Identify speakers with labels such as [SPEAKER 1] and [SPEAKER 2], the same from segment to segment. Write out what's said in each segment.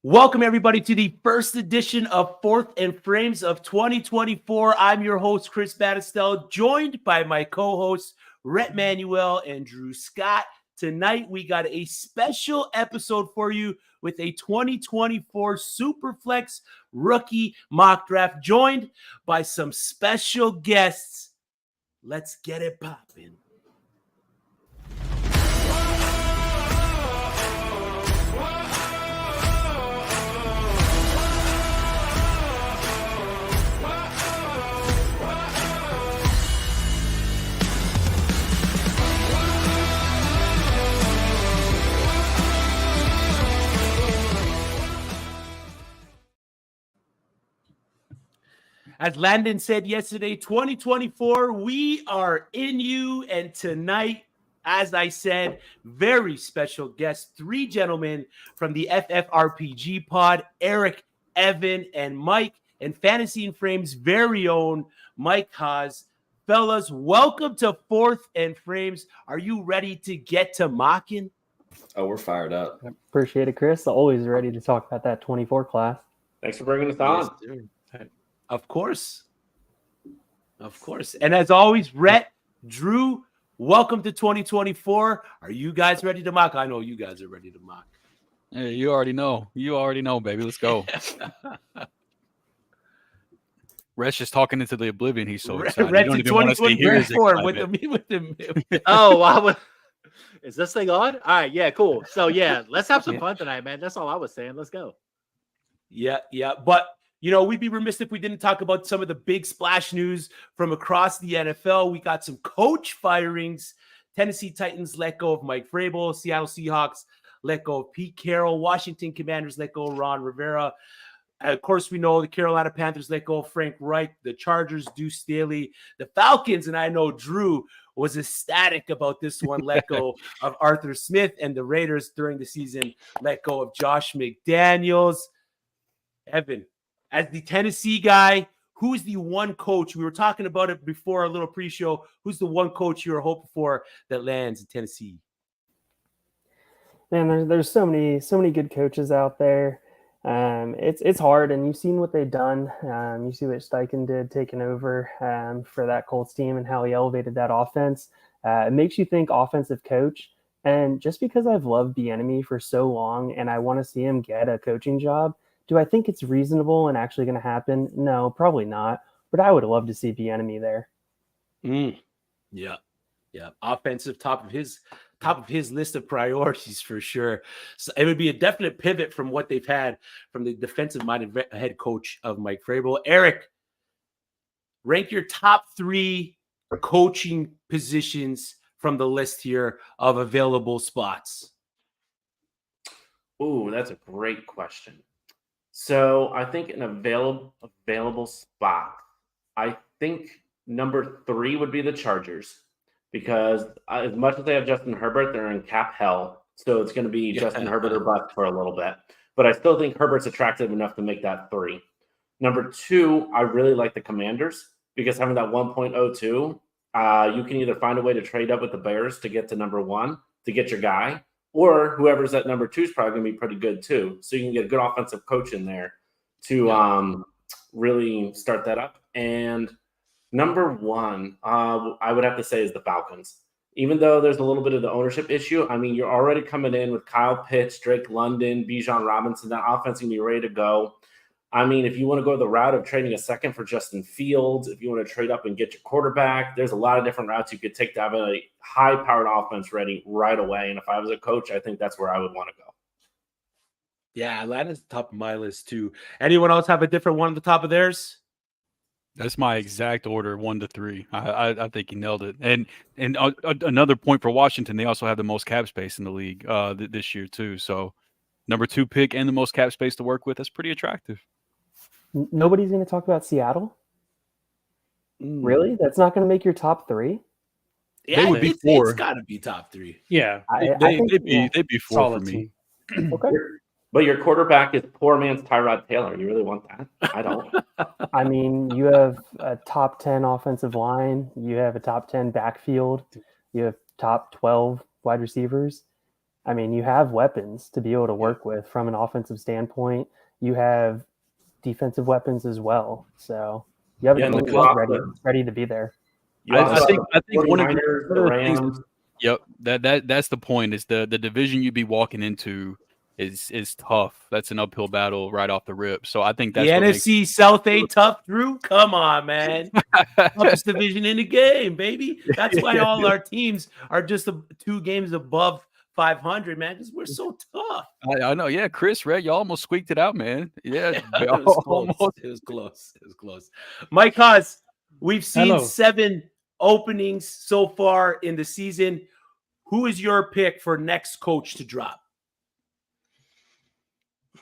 [SPEAKER 1] Welcome, everybody, to the first edition of Fourth and Frames of 2024. I'm your host, Chris Battistel, joined by my co-hosts, Rhett Manuel and Drew Scott. Tonight, we got a special episode for you with a 2024 Superflex rookie mock draft, joined by some special guests. Let's get it popping. As Landon said yesterday, 2024, we are in you. And tonight, as I said, very special guests, three gentlemen from the FFRPG pod, Eric, Evan, and Mike, and Fantasy and Frames' very own Mike Haas. Fellas, welcome to Fourth and Frames. Are you ready to get to mocking?
[SPEAKER 2] Oh, we're fired up.
[SPEAKER 3] I appreciate it, Chris. Always ready to talk about that 24 class.
[SPEAKER 4] Thanks for bringing us on.
[SPEAKER 1] Yes, of course. And as always, Rhett, Drew, welcome to 2024. Are you guys ready to mock? I know you guys are ready to mock.
[SPEAKER 5] Hey, you already know. Baby. Let's go. Rhett's just talking into the oblivion. He's so excited.
[SPEAKER 1] Rhett's in 2024 with him.
[SPEAKER 4] Oh, wow. Is this thing on? All right, yeah, cool. So, yeah, let's have some fun tonight, man. That's all I was saying. Let's go.
[SPEAKER 1] Yeah. But, you know, we'd be remiss if we didn't talk about some of the big splash news from across the NFL. We got some coach firings. Tennessee Titans let go of Mike Vrabel. Seattle Seahawks let go of Pete Carroll. Washington Commanders let go of Ron Rivera. Of course, we know the Carolina Panthers let go of Frank Reich. The Chargers, Deuce Staley. The Falcons, and I know Drew was ecstatic about this one, let go of Arthur Smith. And the Raiders during the season let go of Josh McDaniels. Evan, as the Tennessee guy, who's the one coach? We were talking about it before a little pre-show. Who's the one coach you were hoping for that lands in Tennessee?
[SPEAKER 3] Man, there's so many good coaches out there. It's hard, and you've seen what they've done. You see what Steichen did taking over for that Colts team and how he elevated that offense. It makes you think offensive coach. And just because I've loved Bieniemy for so long and I want to see him get a coaching job, do I think it's reasonable and actually going to happen? No, probably not. But I would love to see Bieniemy there.
[SPEAKER 1] Yeah. Offensive top of his list of priorities for sure. So it would be a definite pivot from what they've had from the defensive-minded head coach of Mike Vrabel. Eric, rank your top three coaching positions from the list here of available spots.
[SPEAKER 4] Ooh, that's a great question. So I think an available spot, I think number 3 would be the Chargers, because as much as they have Justin Herbert, they're in cap hell. So it's going to be Justin Herbert or bust for a little bit. But I still think Herbert's attractive enough to make that 3. Number 2, I really like the Commanders, because having that 1.02, you can either find a way to trade up with the Bears to get to number 1 to get your guy, or whoever's at number 2 is probably going to be pretty good too. So you can get a good offensive coach in there to really start that up. And number 1, I would have to say is the Falcons. Even though there's a little bit of the ownership issue, I mean, you're already coming in with Kyle Pitts, Drake London, Bijan Robinson. That offense can be ready to go. I mean, if you want to go the route of trading a second for Justin Fields, if you want to trade up and get your quarterback, there's a lot of different routes you could take to have a high-powered offense ready right away. And if I was a coach, I think that's where I would want to go.
[SPEAKER 1] Yeah, Atlanta's top of my list too. Anyone else have a different one at the top of theirs?
[SPEAKER 5] That's my exact order, 1 to 3. I think he nailed it. And another point for Washington, they also have the most cap space in the league this year too. So number 2 pick and the most cap space to work with, that's pretty attractive.
[SPEAKER 3] Nobody's going to talk about Seattle? Really? That's not going to make your top 3?
[SPEAKER 1] Yeah,
[SPEAKER 5] they would be 4.
[SPEAKER 1] It's got to be top 3.
[SPEAKER 4] Yeah.
[SPEAKER 5] They'd be 4 for me.
[SPEAKER 3] Okay.
[SPEAKER 4] But your quarterback is poor man's Tyrod Taylor. You really want that? I don't.
[SPEAKER 3] I mean, you have a top 10 offensive line. You have a top 10 backfield. You have top 12 wide receivers. I mean, you have weapons to be able to work with from an offensive standpoint. You have defensive weapons as well. So you have a
[SPEAKER 4] Yeah, and
[SPEAKER 3] team
[SPEAKER 4] the
[SPEAKER 3] that's ready to be there.
[SPEAKER 5] I think one of
[SPEAKER 4] 49ers,
[SPEAKER 5] the
[SPEAKER 4] the
[SPEAKER 5] things.
[SPEAKER 4] Rams.
[SPEAKER 5] Yep, that's the point. Is the division you'd be walking into is tough. That's an uphill battle right off the rip. So I think
[SPEAKER 1] The
[SPEAKER 5] that's what makes
[SPEAKER 1] NFC South ain't tough, Drew. Come on, man. Toughest division in the game, baby. That's why all our teams are just 2 games above 500, man, because we're so tough.
[SPEAKER 5] I know. Yeah, Chris, Red, y'all almost squeaked it out, man. Yeah,
[SPEAKER 1] It was close. It was close. It was close. Mike Haas, we've seen
[SPEAKER 6] Hello.
[SPEAKER 1] 7 openings so far in the season. Who is your pick for next coach to drop?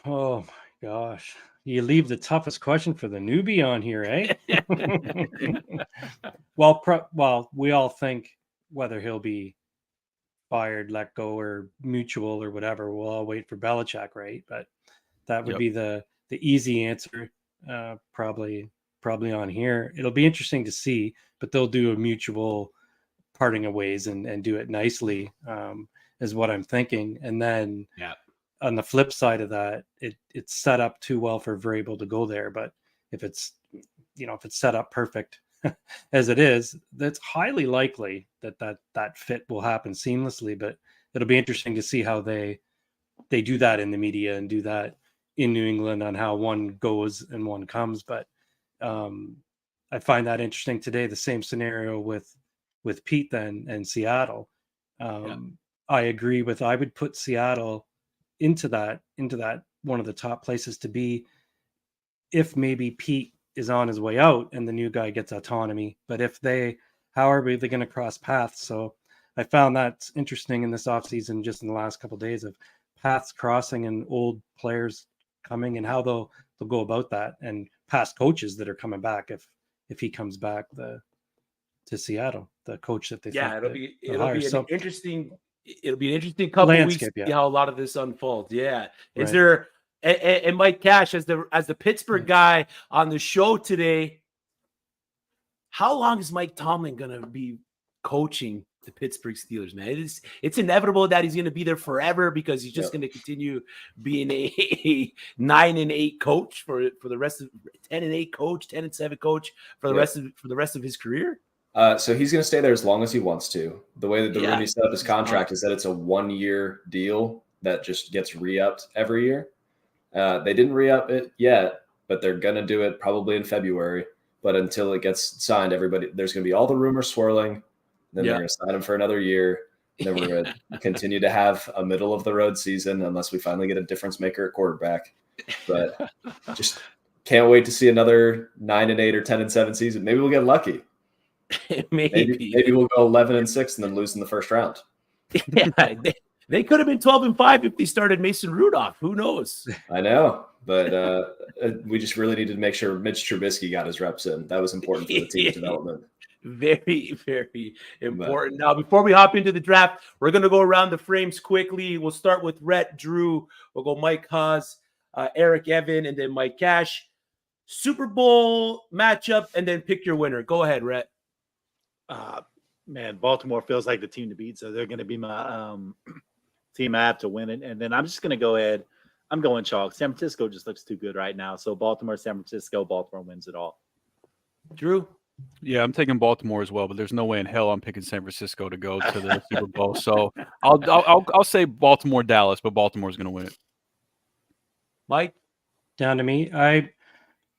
[SPEAKER 6] Oh my gosh. You leave the toughest question for the newbie on here, eh? Well, we all think whether he'll be fired, let go, or mutual or whatever. We'll all wait for Belichick, right? But that would be the easy answer. Probably on here. It'll be interesting to see, but they'll do a mutual parting of ways and do it nicely, is what I'm thinking. And then on the flip side of that, it's set up too well for Vrabel to go there. But if it's set up perfect as it is, that's highly likely that fit will happen seamlessly. But it'll be interesting to see how they do that in the media and do that in New England on how one goes and one comes. But I find that interesting today. The same scenario with Pete then and Seattle. I agree with. I would put Seattle into that one of the top places to be if maybe Pete is on his way out and the new guy gets autonomy. But how are they going to cross paths? So I found that interesting in this offseason, just in the last couple of days, of paths crossing and old players coming and how they'll go about that, and past coaches that are coming back if he comes back to Seattle, the coach that they
[SPEAKER 1] it'll be an interesting couple
[SPEAKER 6] landscape,
[SPEAKER 1] weeks to see how a lot of this unfolds. Yeah. Is
[SPEAKER 6] Right.
[SPEAKER 1] there and Mike Cash, as the Pittsburgh guy on the show today, how long is Mike Tomlin gonna be coaching the Pittsburgh Steelers, man? It's inevitable that he's gonna be there forever, because he's just gonna continue being a 9-8 coach for the rest of 10-8 coach, 10-7 coach for the rest of his career.
[SPEAKER 2] So he's going to stay there as long as he wants to. The way that the Rooney set up his contract is that it's a 1-year deal that just gets re-upped every year. They didn't re-up it yet, but they're going to do it probably in February. But until it gets signed, there's going to be all the rumors swirling. Then they're going to sign him for another year. Then we're going to continue to have a middle of the road season unless we finally get a difference maker at quarterback. But just can't wait to see another 9-8 or 10-7 season. Maybe we'll get lucky. Maybe we'll go 11-6 and then lose in the first round.
[SPEAKER 1] Yeah, they could have been 12-5 if they started Mason Rudolph. Who knows?
[SPEAKER 2] I know, but we just really needed to make sure Mitch Trubisky got his reps in. That was important for the team's development.
[SPEAKER 1] Very, very important. Now, before we hop into the draft, we're going to go around the frames quickly. We'll start with Rhett, Drew. We'll go Mike Haas, Eric Evan, and then Mike Cash. Super Bowl matchup, and then pick your winner. Go ahead, Rhett.
[SPEAKER 7] Man, Baltimore feels like the team to beat, so they're going to be my team I have to win it. And then I'm just going to go ahead. I'm going chalk. San Francisco just looks too good right now. So Baltimore, San Francisco, Baltimore wins it all.
[SPEAKER 1] Drew?
[SPEAKER 5] Yeah, I'm taking Baltimore as well, but there's no way in hell I'm picking San Francisco to go to the Super Bowl. So I'll say Baltimore, Dallas, but Baltimore's going to win it.
[SPEAKER 1] Mike?
[SPEAKER 6] Down to me.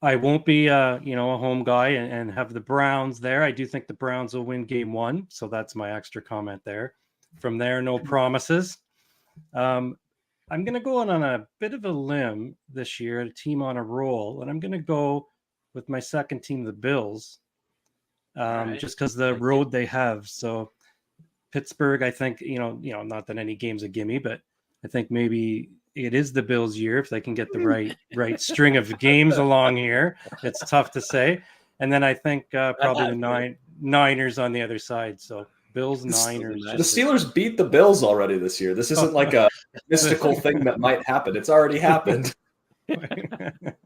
[SPEAKER 6] I won't be a home guy and have the Browns there. I do think the Browns will win game 1, so that's my extra comment there. From there, no promises. I'm going to go on a bit of a limb this year, a team on a roll, and I'm going to go with my second team, the Bills, just because the road they have. So Pittsburgh, I think, not that any game's a gimme, but I think maybe it is the Bills' year if they can get the right string of games along here. It's tough to say. And then I think probably the Niners on the other side. So Bills, Niners.
[SPEAKER 2] The Steelers beat the Bills already this year. This isn't like a mystical thing that might happen. It's already happened.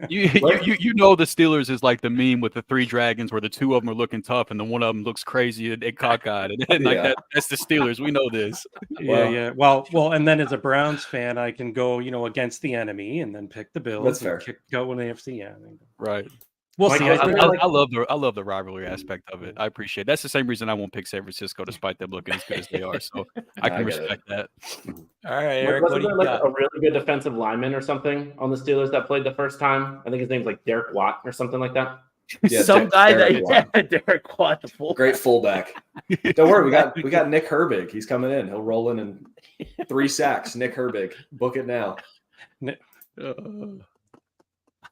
[SPEAKER 5] You know the Steelers is like the meme with the 3 dragons where the 2 of them are looking tough and the one of them looks crazy and cockeyed, and then, like that's the Steelers. We know this.
[SPEAKER 6] Yeah. Well, and then as a Browns fan, I can go, against the enemy and then pick the Bills.
[SPEAKER 2] That's fair.
[SPEAKER 6] Go in the AFC. Yeah.
[SPEAKER 5] Right.
[SPEAKER 6] We'll
[SPEAKER 4] Mike,
[SPEAKER 6] see.
[SPEAKER 5] I love the rivalry aspect of it. I appreciate it. That's the same reason I won't pick San Francisco, despite them looking as good as they are. So I can respect that.
[SPEAKER 1] All right, Eric,
[SPEAKER 4] Wasn't
[SPEAKER 1] what do
[SPEAKER 4] there
[SPEAKER 1] you
[SPEAKER 4] like
[SPEAKER 1] got?
[SPEAKER 4] a really good defensive lineman or something on the Steelers that played the first time? I think his name's like Derek Watt or something like that.
[SPEAKER 2] Yeah,
[SPEAKER 1] Some guy
[SPEAKER 2] Derek Watt.
[SPEAKER 1] Derek Watt, the full
[SPEAKER 2] Great fullback. Don't worry, we got Nick Herbig. He's coming in. He'll roll in and 3 sacks. Nick Herbig. Book it now.
[SPEAKER 1] I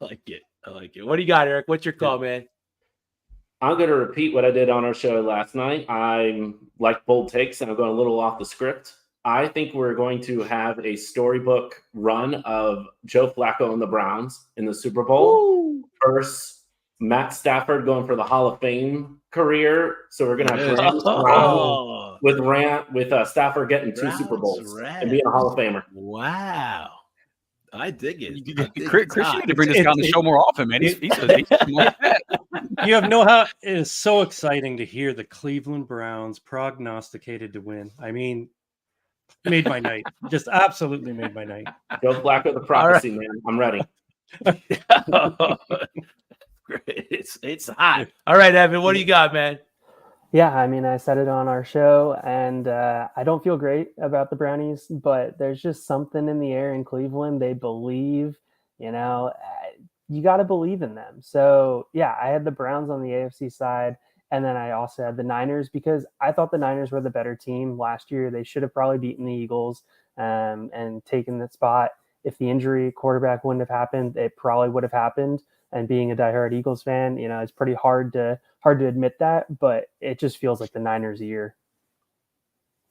[SPEAKER 1] like it. What do you got, Eric? What's your call, man?
[SPEAKER 4] I'm going to repeat what I did on our show last night. I'm like bold takes, and I'm going a little off the script. I think we're going to have a storybook run of Joe Flacco and the Browns in the Super Bowl versus Matt Stafford going for the Hall of Fame career. So we're going to have Browns with Stafford getting 2 Super Bowls and being a Hall of Famer.
[SPEAKER 1] Wow. I dig it.
[SPEAKER 5] Chris, you need to bring this guy on the show more often, man. He's
[SPEAKER 6] You have no how. It is so exciting to hear the Cleveland Browns prognosticated to win. I mean, made my night. Just absolutely made my night.
[SPEAKER 4] Joe Flacco, the prophecy, man. I'm ready.
[SPEAKER 1] Great. It's hot. All right, Evan, what do you got, man?
[SPEAKER 3] Yeah, I mean, I said it on our show, and I don't feel great about the Brownies, but there's just something in the air in Cleveland. They believe, you got to believe in them. So, yeah, I had the Browns on the AFC side, and then I also had the Niners because I thought the Niners were the better team last year. They should have probably beaten the Eagles and taken that spot. If the injury quarterback wouldn't have happened, it probably would have happened. And being a diehard Eagles fan, it's pretty hard to admit that, but it just feels like the Niners' year.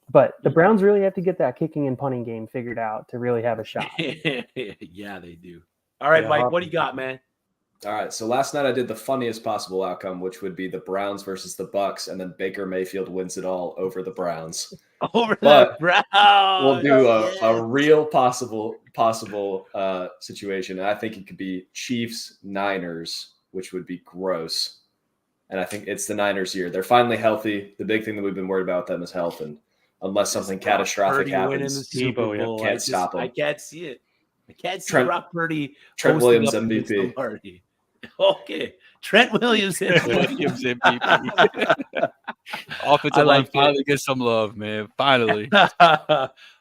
[SPEAKER 3] But the Browns really have to get that kicking and punting game figured out to really have a shot.
[SPEAKER 1] Yeah, they do. All right, Mike, what do you got, man?
[SPEAKER 2] All right, so last night I did the funniest possible outcome, which would be the Browns versus the Bucks, and then Baker Mayfield wins it all over the Browns.
[SPEAKER 1] The Browns.
[SPEAKER 2] We'll do a real possible situation. And I think it could be Chiefs Niners, which would be gross. And I think it's the Niners' year. They're finally healthy. The big thing that we've been worried about with them is health, and unless something catastrophic happens, can't stop them.
[SPEAKER 1] I can't see it. I can't see Brock Purdy.
[SPEAKER 2] Trent Williams MVP.
[SPEAKER 1] Okay. Trent Williams MVP.
[SPEAKER 5] Offensive line finally gets some love, man. Finally.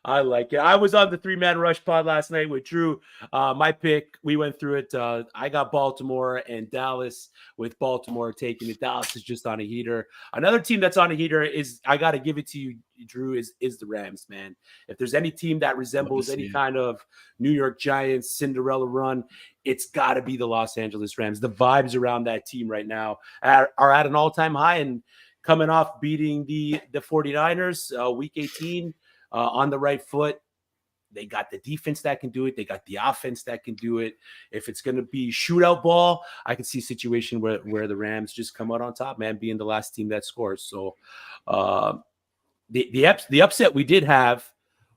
[SPEAKER 1] I like it. I was on the 3-man rush pod last night with Drew. My pick, we went through it. I got Baltimore and Dallas, with Baltimore taking it. Dallas is just on a heater. Another team that's on a heater is, I got to give it to you, Drew, is the Rams, man. If there's any team that resembles any kind of New York Giants Cinderella run, it's got to be the Los Angeles Rams. The vibes around that team right now are at an all-time high, and coming off beating the 49ers week 18 on the right foot. They got the defense that can do it. They got the offense that can do it. If it's going to be shootout ball, I can see a situation where the Rams just come out on top, man, being the last team that scores. So the upset we did have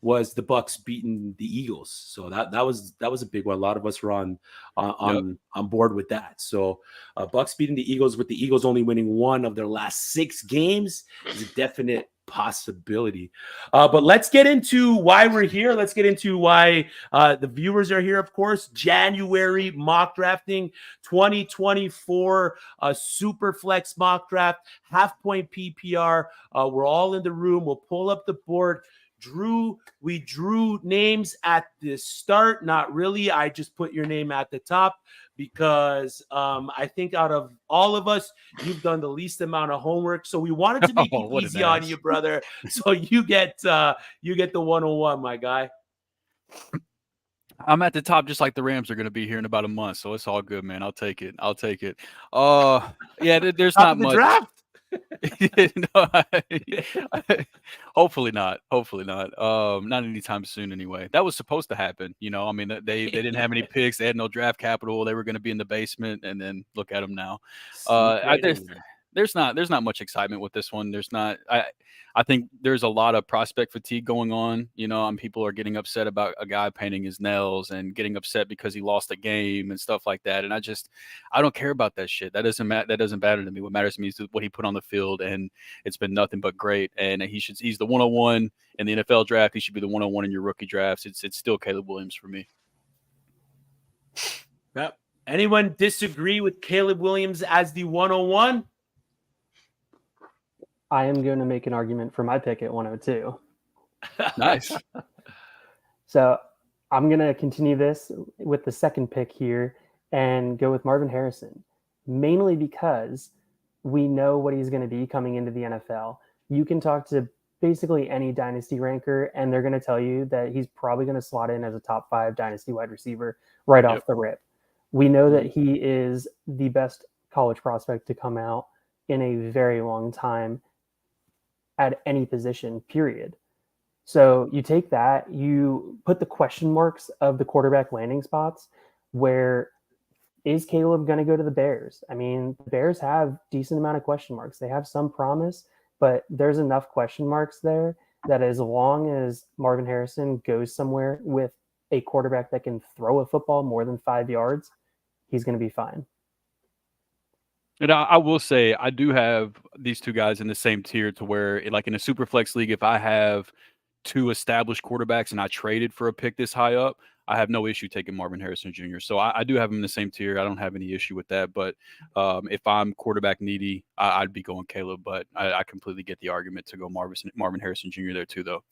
[SPEAKER 1] was the Bucks beating the Eagles. So that was a big one. A lot of us were on board with that. So Bucks beating the Eagles, with the Eagles only winning 1 of their last 6 games, is a definite possibility. But let's get into why we're here. Let's get into why the viewers are here. Of course, January mock drafting 2024 Superflex mock draft, half point PPR. We're all in the room. We'll pull up the board. We drew names at the start. Not really. I just put your name at the top because I think out of all of us, you've done the least amount of homework. So we wanted to make it easy on you, brother. So you get the 101, my guy.
[SPEAKER 5] I'm at the top, just like the Rams are going to be here in about a month. So it's all good, man. I'll take it. Yeah, there's not much.
[SPEAKER 1] Draft.
[SPEAKER 5] Hopefully not. Not anytime soon anyway. That was supposed to happen. I mean, they didn't have any picks. They had no draft capital. They were going to be in the basement, and then look at them now. there's not much excitement with this one. There's not. I think there's a lot of prospect fatigue going on, and people are getting upset about a guy painting his nails and getting upset because he lost a game and stuff like that. And I don't care about that shit. That doesn't matter to me. What matters to me is what he put on the field, and it's been nothing but great. And he's the 101 in the NFL draft. He should be the 101 in your rookie drafts. It's still Caleb Williams for me.
[SPEAKER 1] Yep. Anyone disagree with Caleb Williams as the 101?
[SPEAKER 3] I am going to make an argument for my pick at 102.
[SPEAKER 5] Nice.
[SPEAKER 3] So I'm going to continue this with the second pick here and go with Marvin Harrison, mainly because we know what he's going to be coming into the NFL. You can talk to basically any dynasty ranker, and they're going to tell you that he's probably going to slot in as a top 5 dynasty wide receiver right off the rip. We know that he is the best college prospect to come out in a very long time at any position, period. So you take that, you put the question marks of the quarterback landing spots. Where is Caleb going to go to the Bears? I mean, the Bears have decent amount of question marks. They have some promise, but there's enough question marks there that as long as Marvin Harrison goes somewhere with a quarterback that can throw a football more than 5 yards, he's going to be fine.
[SPEAKER 5] And I will say, I do have these two guys in the same tier to where, like in a Superflex league, if I have 2 established quarterbacks and I traded for a pick this high up, I have no issue taking Marvin Harrison Jr. So I do have him in the same tier. I don't have any issue with that. But if I'm quarterback needy, I'd be going Caleb. But I completely get the argument to go Marvin Harrison Jr. there too, though.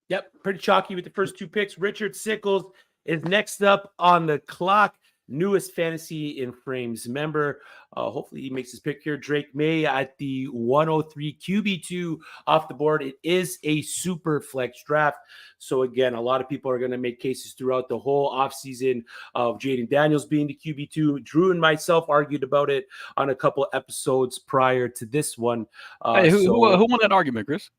[SPEAKER 1] Yep, pretty chalky with the first 2 picks. Richard Sickles is next up on the clock. Newest Fantasy in Frames member. Hopefully he makes his pick here. Drake May at the 103 QB2 off the board. It is a super flex draft. So again, a lot of people are going to make cases throughout the whole offseason of Jaden Daniels being the QB2. Drew and myself argued about it on a couple episodes prior to this one.
[SPEAKER 5] Hey, who won that argument, Chris?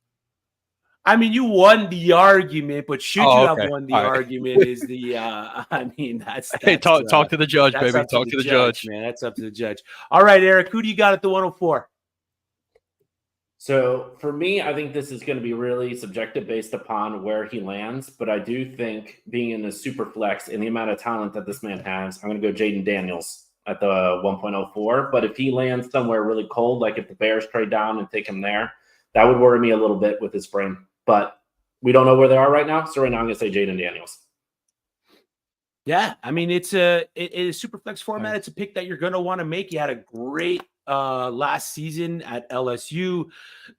[SPEAKER 1] I mean, you won the argument, but should you have won the
[SPEAKER 5] All right.
[SPEAKER 1] argument is the, I mean, that's
[SPEAKER 5] hey, talk to the judge, baby. Talk to the judge.
[SPEAKER 1] Man, that's up to the judge. All right, Eric, who do you got at the 104?
[SPEAKER 4] So for me, I think this is going to be really subjective based upon where he lands. But I do think being in the super flex and the amount of talent that this man has, I'm going to go Jaden Daniels at the 1.04. But if he lands somewhere really cold, like if the Bears trade down and take him there, that would worry me a little bit with his frame. But we don't know where they are right now. So right now I'm going to say Jaden Daniels.
[SPEAKER 1] Yeah, I mean, it's a super flex format. It's a pick that you're going to want to make. You had a great last season at LSU.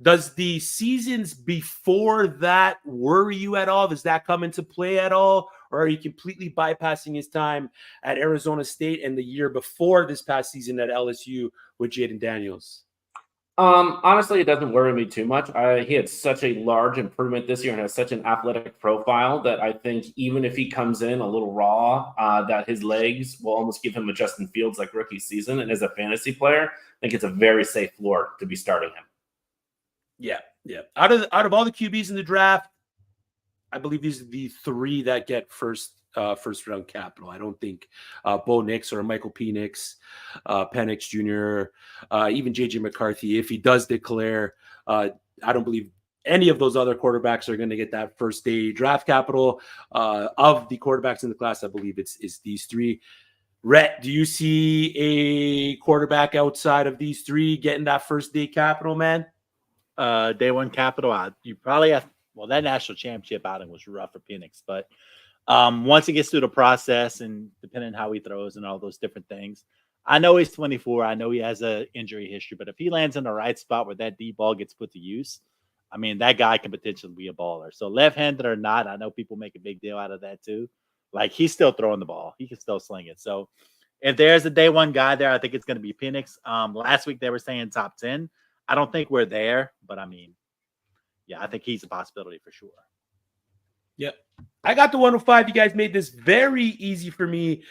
[SPEAKER 1] Does the seasons before that worry you at all? Does that come into play at all? Or are you completely bypassing his time at Arizona State and the year before this past season at LSU with Jaden Daniels?
[SPEAKER 4] Honestly, it doesn't worry me too much. He had such a large improvement this year and has such an athletic profile that I think even if he comes in a little raw, that his legs will almost give him a Justin Fields like rookie season. And as a fantasy player, I think it's a very safe floor to be starting him.
[SPEAKER 1] Yeah. Out of all the QBs in the draft, I believe these are the 3 that get first round capital. I don't think Bo Nix or Michael Penix, Penix Jr., even JJ McCarthy, if he does declare, I don't believe any of those other quarterbacks are going to get that first day draft capital. Of the quarterbacks in the class, I believe it's these 3. Rhett, do you see a quarterback outside of these 3 getting that first day capital, man?
[SPEAKER 7] Day 1 capital. You probably have. Well, that national championship outing was rough for Penix, but once he gets through the process and depending on how he throws and all those different things, I know he's 24. I know he has an injury history, but if he lands in the right spot where that deep ball gets put to use, I mean, that guy can potentially be a baller. So left-handed or not, I know people make a big deal out of that too. Like he's still throwing the ball. He can still sling it. So if there's a day 1 guy there, I think it's going to be Penix. Last week they were saying top 10. I don't think we're there, but I mean, yeah, I think he's a possibility for sure.
[SPEAKER 1] Yep. I got the 105. You guys made this very easy for me.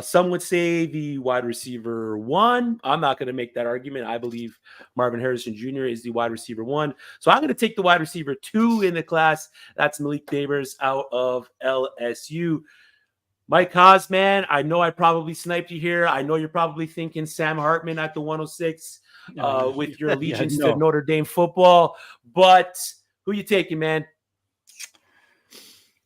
[SPEAKER 1] Some would say the wide receiver 1. I'm not going to make that argument. I believe Marvin Harrison Jr. is the wide receiver 1. So I'm going to take the wide receiver 2 in the class. That's Malik Neighbors out of LSU. Mike Haas, man, I know I probably sniped you here. I know you're probably thinking Sam Hartman at the 106 with your allegiance to Notre Dame football. But who you taking, man?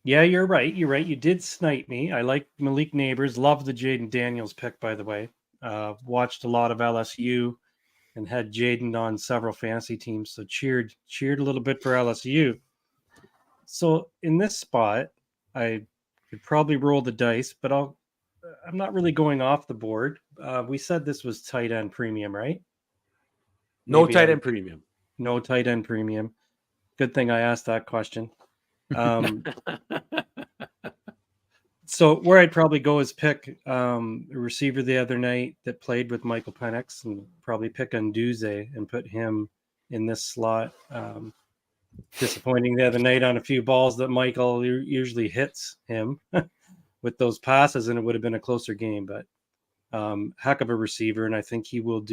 [SPEAKER 6] Yeah, you're right. You're right. You did snipe me. I like Malik Neighbors. Love the Jaden Daniels pick, by the way. Watched a lot of LSU and had Jaden on several fantasy teams. So cheered a little bit for LSU. So in this spot, I could probably roll the dice, but I'm not really going off the board. We said this was tight end premium, right?
[SPEAKER 1] No tight end premium.
[SPEAKER 6] No tight end premium. Good thing I asked that question. So where I'd probably go is pick a receiver the other night that played with Michael Penix, and probably pick Nduze and put him in this slot. Disappointing the other night on a few balls that Michael usually hits him with those passes, and it would have been a closer game. But heck of a receiver, and I think he will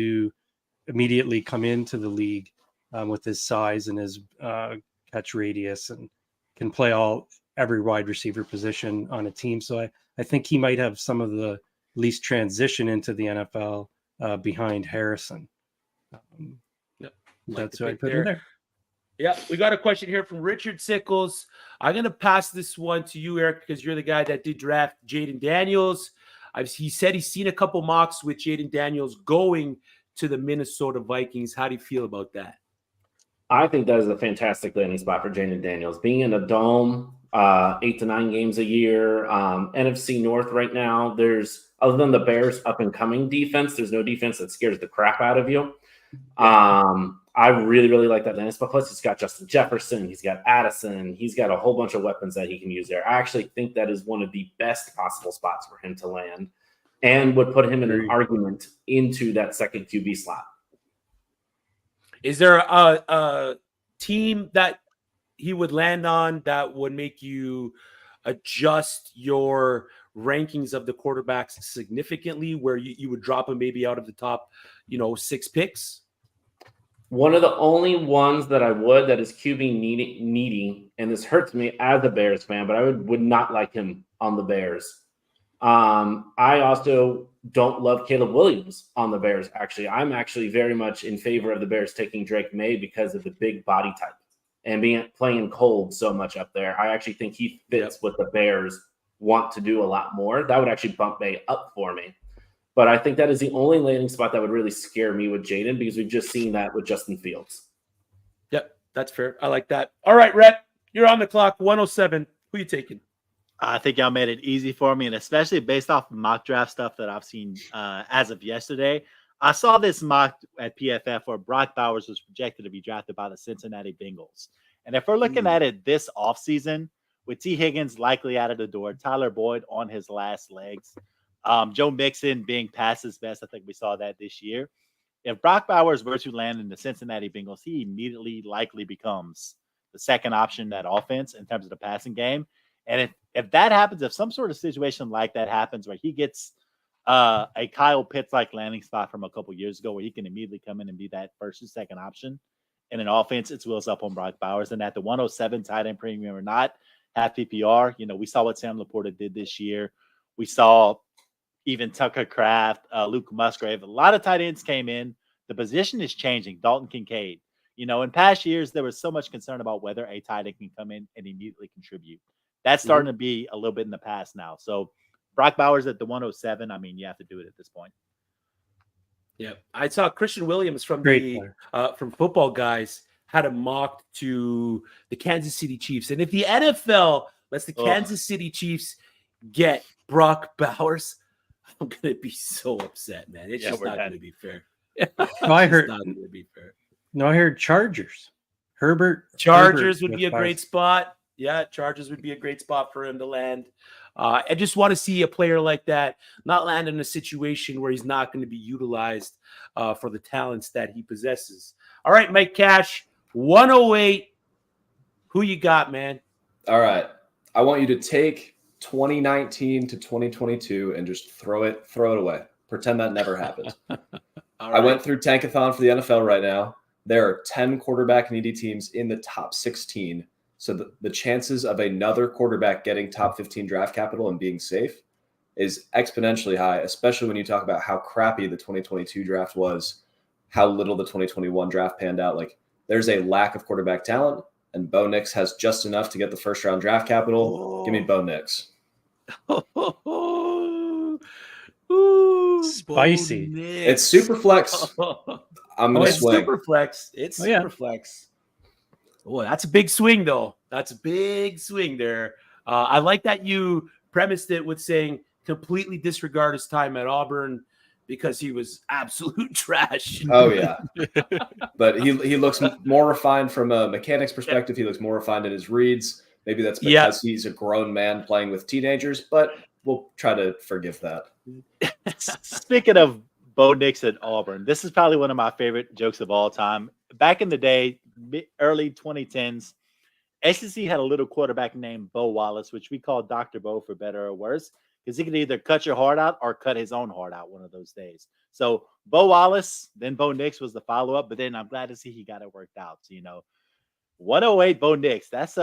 [SPEAKER 6] immediately come into the league with his size and his catch radius, and can play every wide receiver position on a team. So I think he might have some of the least transition into the NFL behind Harrison. That's who I put in there.
[SPEAKER 1] Yeah, we got a question here from Richard Sickles. I'm going to pass this one to you, Eric, because you're the guy that did draft Jaden Daniels. He said he's seen a couple mocks with Jaden Daniels going to the Minnesota Vikings. How do you feel about that?
[SPEAKER 4] I think that is a fantastic landing spot for Jaden Daniels. Being in a dome, 8 to 9 games a year, NFC North right now, there's, other than the Bears' up-and-coming defense, there's no defense that scares the crap out of you. I really, really like that landing spot. Plus, he's got Justin Jefferson. He's got Addison. He's got a whole bunch of weapons that he can use there. I actually think that is one of the best possible spots for him to land, and would put him in an argument into that second QB slot.
[SPEAKER 1] Is there a team that he would land on that would make you adjust your rankings of the quarterbacks significantly, where you would drop him maybe out of the top, 6 picks?
[SPEAKER 4] One of the only ones that that is QB needy, and this hurts me as a Bears fan, but I would not like him on the Bears. I also don't love Caleb Williams on the Bears, actually. I'm actually very much in favor of the Bears taking Drake May because of the big body type and playing cold so much up there. I actually think he fits what the Bears want to do a lot more. That would actually bump May up for me. But I think that is the only landing spot that would really scare me with Jaden, because we've just seen that with Justin Fields.
[SPEAKER 1] Yep, that's fair. I like that. All right, Rhett, you're on the clock. 107. Who you taking?
[SPEAKER 7] I think y'all made it easy for me, and especially based off the mock draft stuff that I've seen as of yesterday. I saw this mock at PFF where Brock Bowers was projected to be drafted by the Cincinnati Bengals. And if we're looking at it this offseason, with T. Higgins likely out of the door, Tyler Boyd on his last legs, Joe Mixon being past his best, I think we saw that this year. If Brock Bowers were to land in the Cincinnati Bengals, he immediately likely becomes the second option in that offense in terms of the passing game. And if that happens, if some sort of situation like that happens where he gets a Kyle Pitts-like landing spot from a couple years ago where he can immediately come in and be that first and second option in an offense, it's wheels up on Brock Bowers. And at the 107 tight end premium or not, half PPR, we saw what Sam Laporta did this year. We saw even Tucker Kraft, Luke Musgrave. A lot of tight ends came in. The position is changing. Dalton Kincaid. In past years, there was so much concern about whether a tight end can come in and immediately contribute. That's starting to be a little bit in the past now. So Brock Bowers at the 107, you have to do it at this point.
[SPEAKER 1] Yeah. I saw Christian Williams from from Football Guys had a mock to the Kansas City Chiefs. And if the NFL lets the Kansas City Chiefs get Brock Bowers, I'm going to be so upset, man. It's just not going to be fair.
[SPEAKER 6] I heard Chargers.
[SPEAKER 1] Chargers would be a great spot. Yeah, Chargers would be a great spot for him to land. I just want to see a player like that not land in a situation where he's not going to be utilized for the talents that he possesses. All right, Mike Cash, 108. Who you got, man?
[SPEAKER 2] All right. I want you to take 2019 to 2022 and just throw it away. Pretend that never happened. I went through Tankathon for the NFL right now. There are 10 quarterback needy teams in the top 16. So the chances of another quarterback getting top 15 draft capital and being safe is exponentially high, especially when you talk about how crappy the 2022 draft was, how little the 2021 draft panned out. Like, there's a lack of quarterback talent, and Bo Nix has just enough to get the first round draft capital. Give me Bo Nix.
[SPEAKER 1] Ooh,
[SPEAKER 6] Spicy.
[SPEAKER 1] Bo
[SPEAKER 2] It's
[SPEAKER 1] Nix.
[SPEAKER 2] super flex. I'm gonna
[SPEAKER 1] It's
[SPEAKER 2] swing.
[SPEAKER 1] super flex. It's
[SPEAKER 6] Oh, yeah.
[SPEAKER 1] super flex. Oh, that's a big swing, though. That's a big swing there. I like that you premised it with saying completely disregard his time at Auburn because he was absolute trash.
[SPEAKER 2] Oh yeah, but he looks more refined from a mechanics perspective. He looks more refined in his reads. Maybe that's because he's a grown man playing with teenagers, but we'll try to forgive that.
[SPEAKER 7] Speaking of Bo Nix at Auburn, this is probably one of my favorite jokes of all time. Back in the day, early 2010s, SEC had a little quarterback named Bo Wallace, which we call Dr. Bo for better or worse, because he could either cut your heart out or cut his own heart out one of those days. So Bo Wallace, then Bo Nix was the follow-up, but then I'm glad to see he got it worked out. So, 108 Bo Nix. That's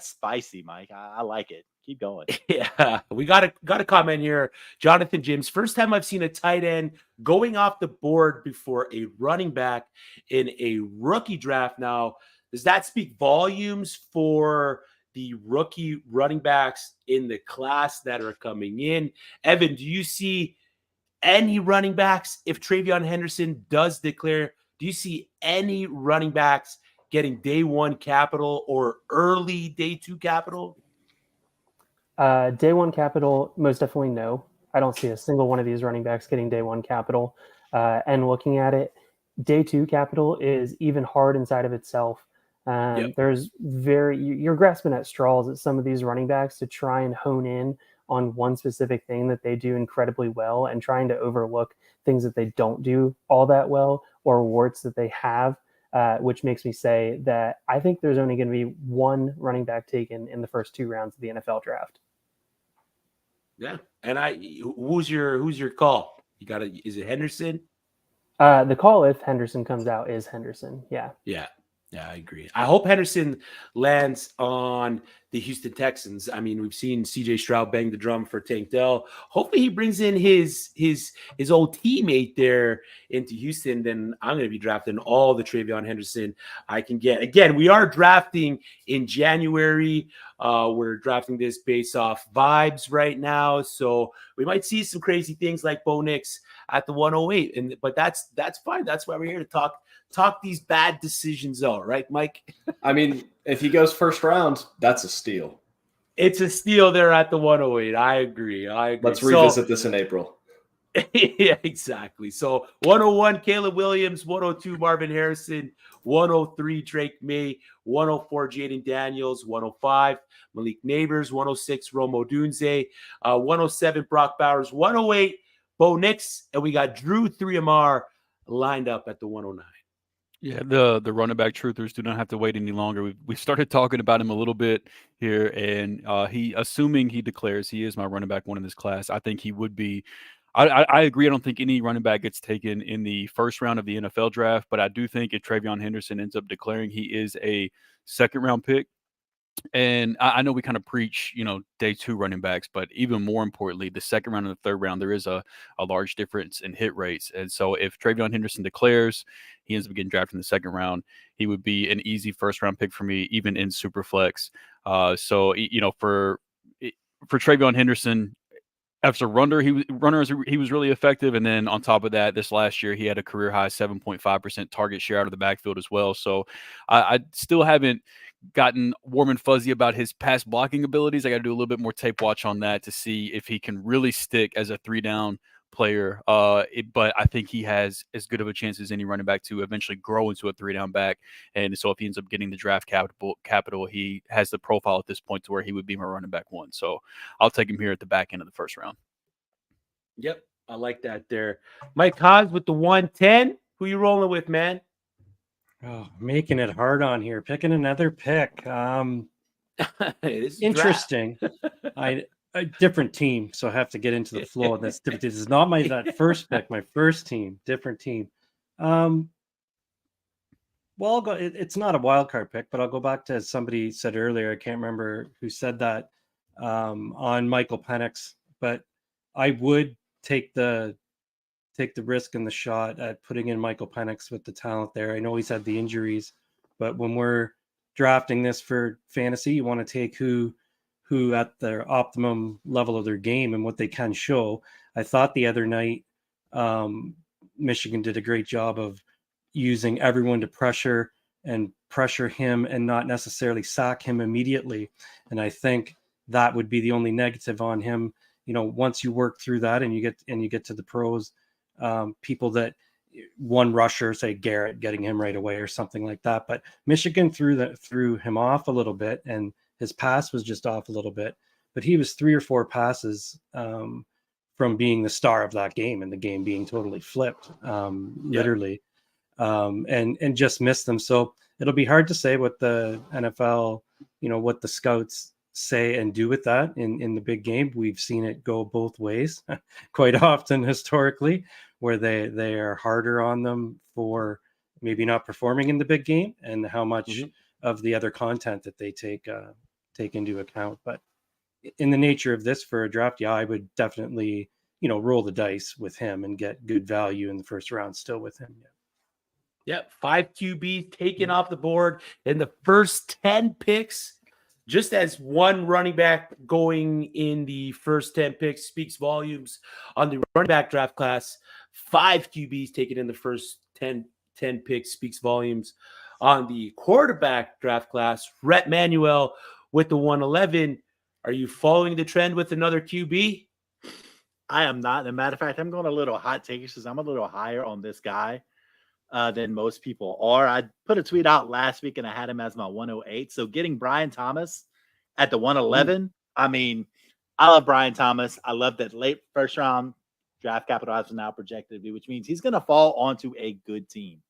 [SPEAKER 7] spicy, Mike. I like it. Keep going.
[SPEAKER 1] Yeah, we got a comment here. Jonathan James, first time I've seen a tight end going off the board before a running back in a rookie draft. Now, does that speak volumes for the rookie running backs in the class that are coming in? Evan, do you see any running backs if Travion Henderson does declare? Do you see any running backs getting day one capital or early day two capital?
[SPEAKER 3] Day one capital, most definitely no. I don't see a single one of these running backs getting day one capital. And looking at it, day two capital is even hard inside of itself. There's you're grasping at straws at some of these running backs to try and hone in on one specific thing that they do incredibly well and trying to overlook things that they don't do all that well or warts that they have, which makes me say that I think there's only going to be one running back taken in the first 2 rounds of the NFL draft.
[SPEAKER 1] Yeah, and who's your call? Is it Henderson?
[SPEAKER 3] The call, if Henderson comes out, is Henderson. Yeah,
[SPEAKER 1] I agree. I hope Henderson lands on the Houston Texans. I mean, we've seen CJ Stroud bang the drum for Tank Dell. Hopefully, he brings in his old teammate there into Houston. Then I'm going to be drafting all the Travion Henderson I can get. Again, we are drafting in January. We're drafting this based off vibes right now, so we might see some crazy things like Bo Nix at the 108. But that's fine. That's why we're here to talk these bad decisions out, right, Mike?
[SPEAKER 2] I mean, if he goes first round, that's a steal.
[SPEAKER 1] It's a steal there at the 108. I agree.
[SPEAKER 2] Let's revisit this in April.
[SPEAKER 1] Yeah, exactly. So 101, Caleb Williams, 102, Marvin Harrison, 103, Drake May, 104, Jaden Daniels, 105, Malik Neighbors, 106, Romo Dunze, 107, Brock Bowers, 108, Bo Nix, and we got Drew 3MR lined up at the 109.
[SPEAKER 5] Yeah, the running back truthers do not have to wait any longer. We started talking about him a little bit here, and assuming he declares he is my running back one in this class, I think he would be. I agree. I don't think any running back gets taken in the first round of the NFL draft, but I do think if Travion Henderson ends up declaring he is a second round pick, and I know we kind of preach, day two running backs, but even more importantly, the second round and the third round, there is a large difference in hit rates. And so if Travion Henderson declares he ends up getting drafted in the second round, he would be an easy first round pick for me, even in Superflex. So for Travion Henderson, as a runner, he was really effective. And then on top of that, this last year, he had a career high 7.5% target share out of the backfield as well. So I still haven't gotten warm and fuzzy about his pass blocking abilities. I got to do a little bit more tape watch on that to see if he can really stick as a 3-down player. But I think he has as good of a chance as any running back to eventually grow into a 3-down back. And so if he ends up getting the draft capital, he has the profile at this point to where he would be my running back one. So I'll take him here at the back end of the first round.
[SPEAKER 1] Yep, I like that there. Mike Haas with the 110. Who you rolling with, man?
[SPEAKER 6] Oh, making it hard on here. Picking another pick. Interesting. A different team, so I have to get into the flow. That's different. This is not that first pick. My first team, different team. Well, I'll go. It's not a wild card pick, but I'll go back to somebody said earlier. I can't remember who said that on Michael Penix, but I would take the risk and the shot at putting in Michael Penix with the talent there. I know he's had the injuries, but when we're drafting this for fantasy, you want to take who at their optimum level of their game and what they can show. I thought the other night Michigan did a great job of using everyone to pressure him and not necessarily sack him immediately. And I think that would be the only negative on him. Once you work through that and you get to the pros, people that one rusher, say Garrett, getting him right away or something like that. But Michigan threw him off a little bit, and his pass was just off a little bit. But he was 3 or 4 passes from being the star of that game, and the game being totally flipped, literally, and just missed them. So it'll be hard to say what the NFL, what the scouts say and do with that in the big game. We've seen it go both ways quite often historically, where they are harder on them for maybe not performing in the big game and how much of the other content that they take into account. But in the nature of this for a draft, I would definitely, roll the dice with him and get good value in the first round still with him.
[SPEAKER 1] Yep. 5 QBs taken off the board in the first 10 picks. Just as one running back going in the first 10 picks speaks volumes on the running back draft class, 5 QBs taken in the first 10 picks speaks volumes on the quarterback draft class. Rhett Manuel with the 111. Are you following the trend with another QB?
[SPEAKER 7] I am not. As a matter of fact, I'm going a little hot take because I'm a little higher on this guy than most people are. I put a tweet out last week and I had him as my 108. So getting Brian Thomas at the 111, I mean, I love Brian Thomas. I love that late first round draft capital has now projected to be, which means he's going to fall onto a good team.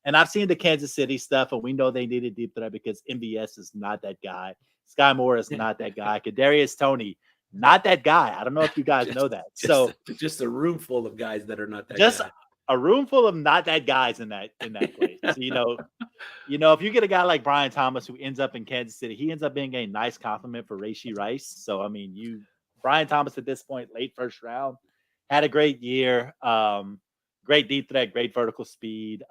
[SPEAKER 7] And I've seen the Kansas City stuff, and we know they need a deep threat because MVS is not that guy. Sky Moore is not that guy. Kadarius Toney, not that guy. I don't know if you guys know that. So
[SPEAKER 1] just a room full of guys that are not that
[SPEAKER 7] just
[SPEAKER 1] guy.
[SPEAKER 7] A room full of not that guys in that place. So, if you get a guy like Brian Thomas who ends up in Kansas City, he ends up being a nice compliment for Rashee Rice. So, I mean, Brian Thomas at this point, late first round, had a great year. Great deep threat, great vertical speed,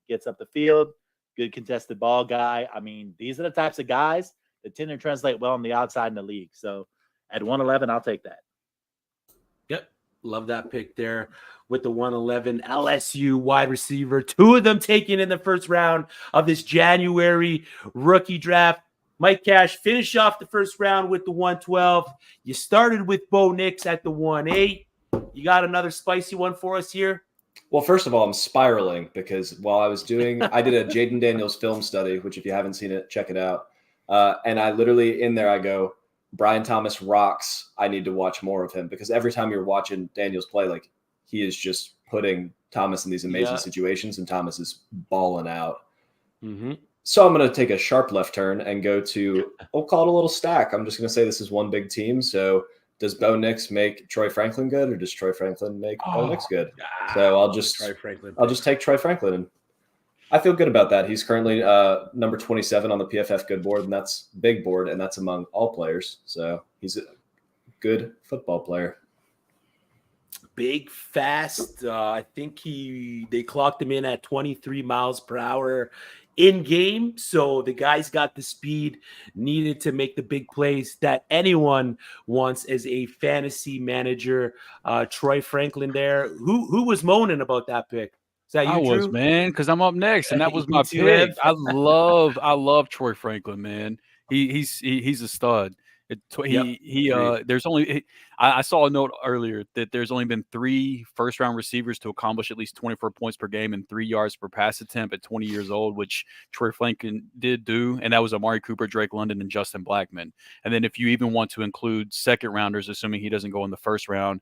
[SPEAKER 7] gets up the field, good contested ball guy. I mean, these are the types of guys that tend to translate well on the outside in the league. So at 111, I'll take that.
[SPEAKER 1] Yep. Love that pick there with the 111 LSU wide receiver. 2 of them taken in the first round of this January rookie draft. Mike Cash finished off the first round with the 112. You started with Bo Nix at the 1-8. You got another spicy one for us here?
[SPEAKER 2] Well, first of all, I'm spiraling because while I did a Jaden Daniels film study, which if you haven't seen it, check it out. And I literally in there, I go, Brian Thomas rocks. I need to watch more of him because every time you're watching Daniels play, like he is just putting Thomas in these amazing situations and Thomas is balling out. Mm-hmm. So I'm going to take a sharp left turn and go to, we'll call it a little stack. I'm just going to say this is one big team. So does Bo Nix make Troy Franklin good, or does Troy Franklin make Bo Nix good? So I'll just take Troy Franklin, and I feel good about that. He's currently number 27 on the PFF good board, and that's big board, and that's among all players. So he's a good football player.
[SPEAKER 1] Big, fast. I think they clocked him in at 23 miles per hour in game. So the guy's got the speed needed to make the big plays that anyone wants as a fantasy manager. Troy Franklin there. Who was moaning about that pick? Is that you,
[SPEAKER 5] Drew? Was, man, because I'm up next, and that was my pick. I love Troy Franklin, man. He's a stud. There's only I saw a note earlier that there's only been 3 first-round receivers to accomplish at least 24 points per game and 3 yards per pass attempt at 20 years old, which Troy Franklin did do, and that was Amari Cooper, Drake London, and Justin Blackmon. And then if you even want to include second-rounders, assuming he doesn't go in the first round,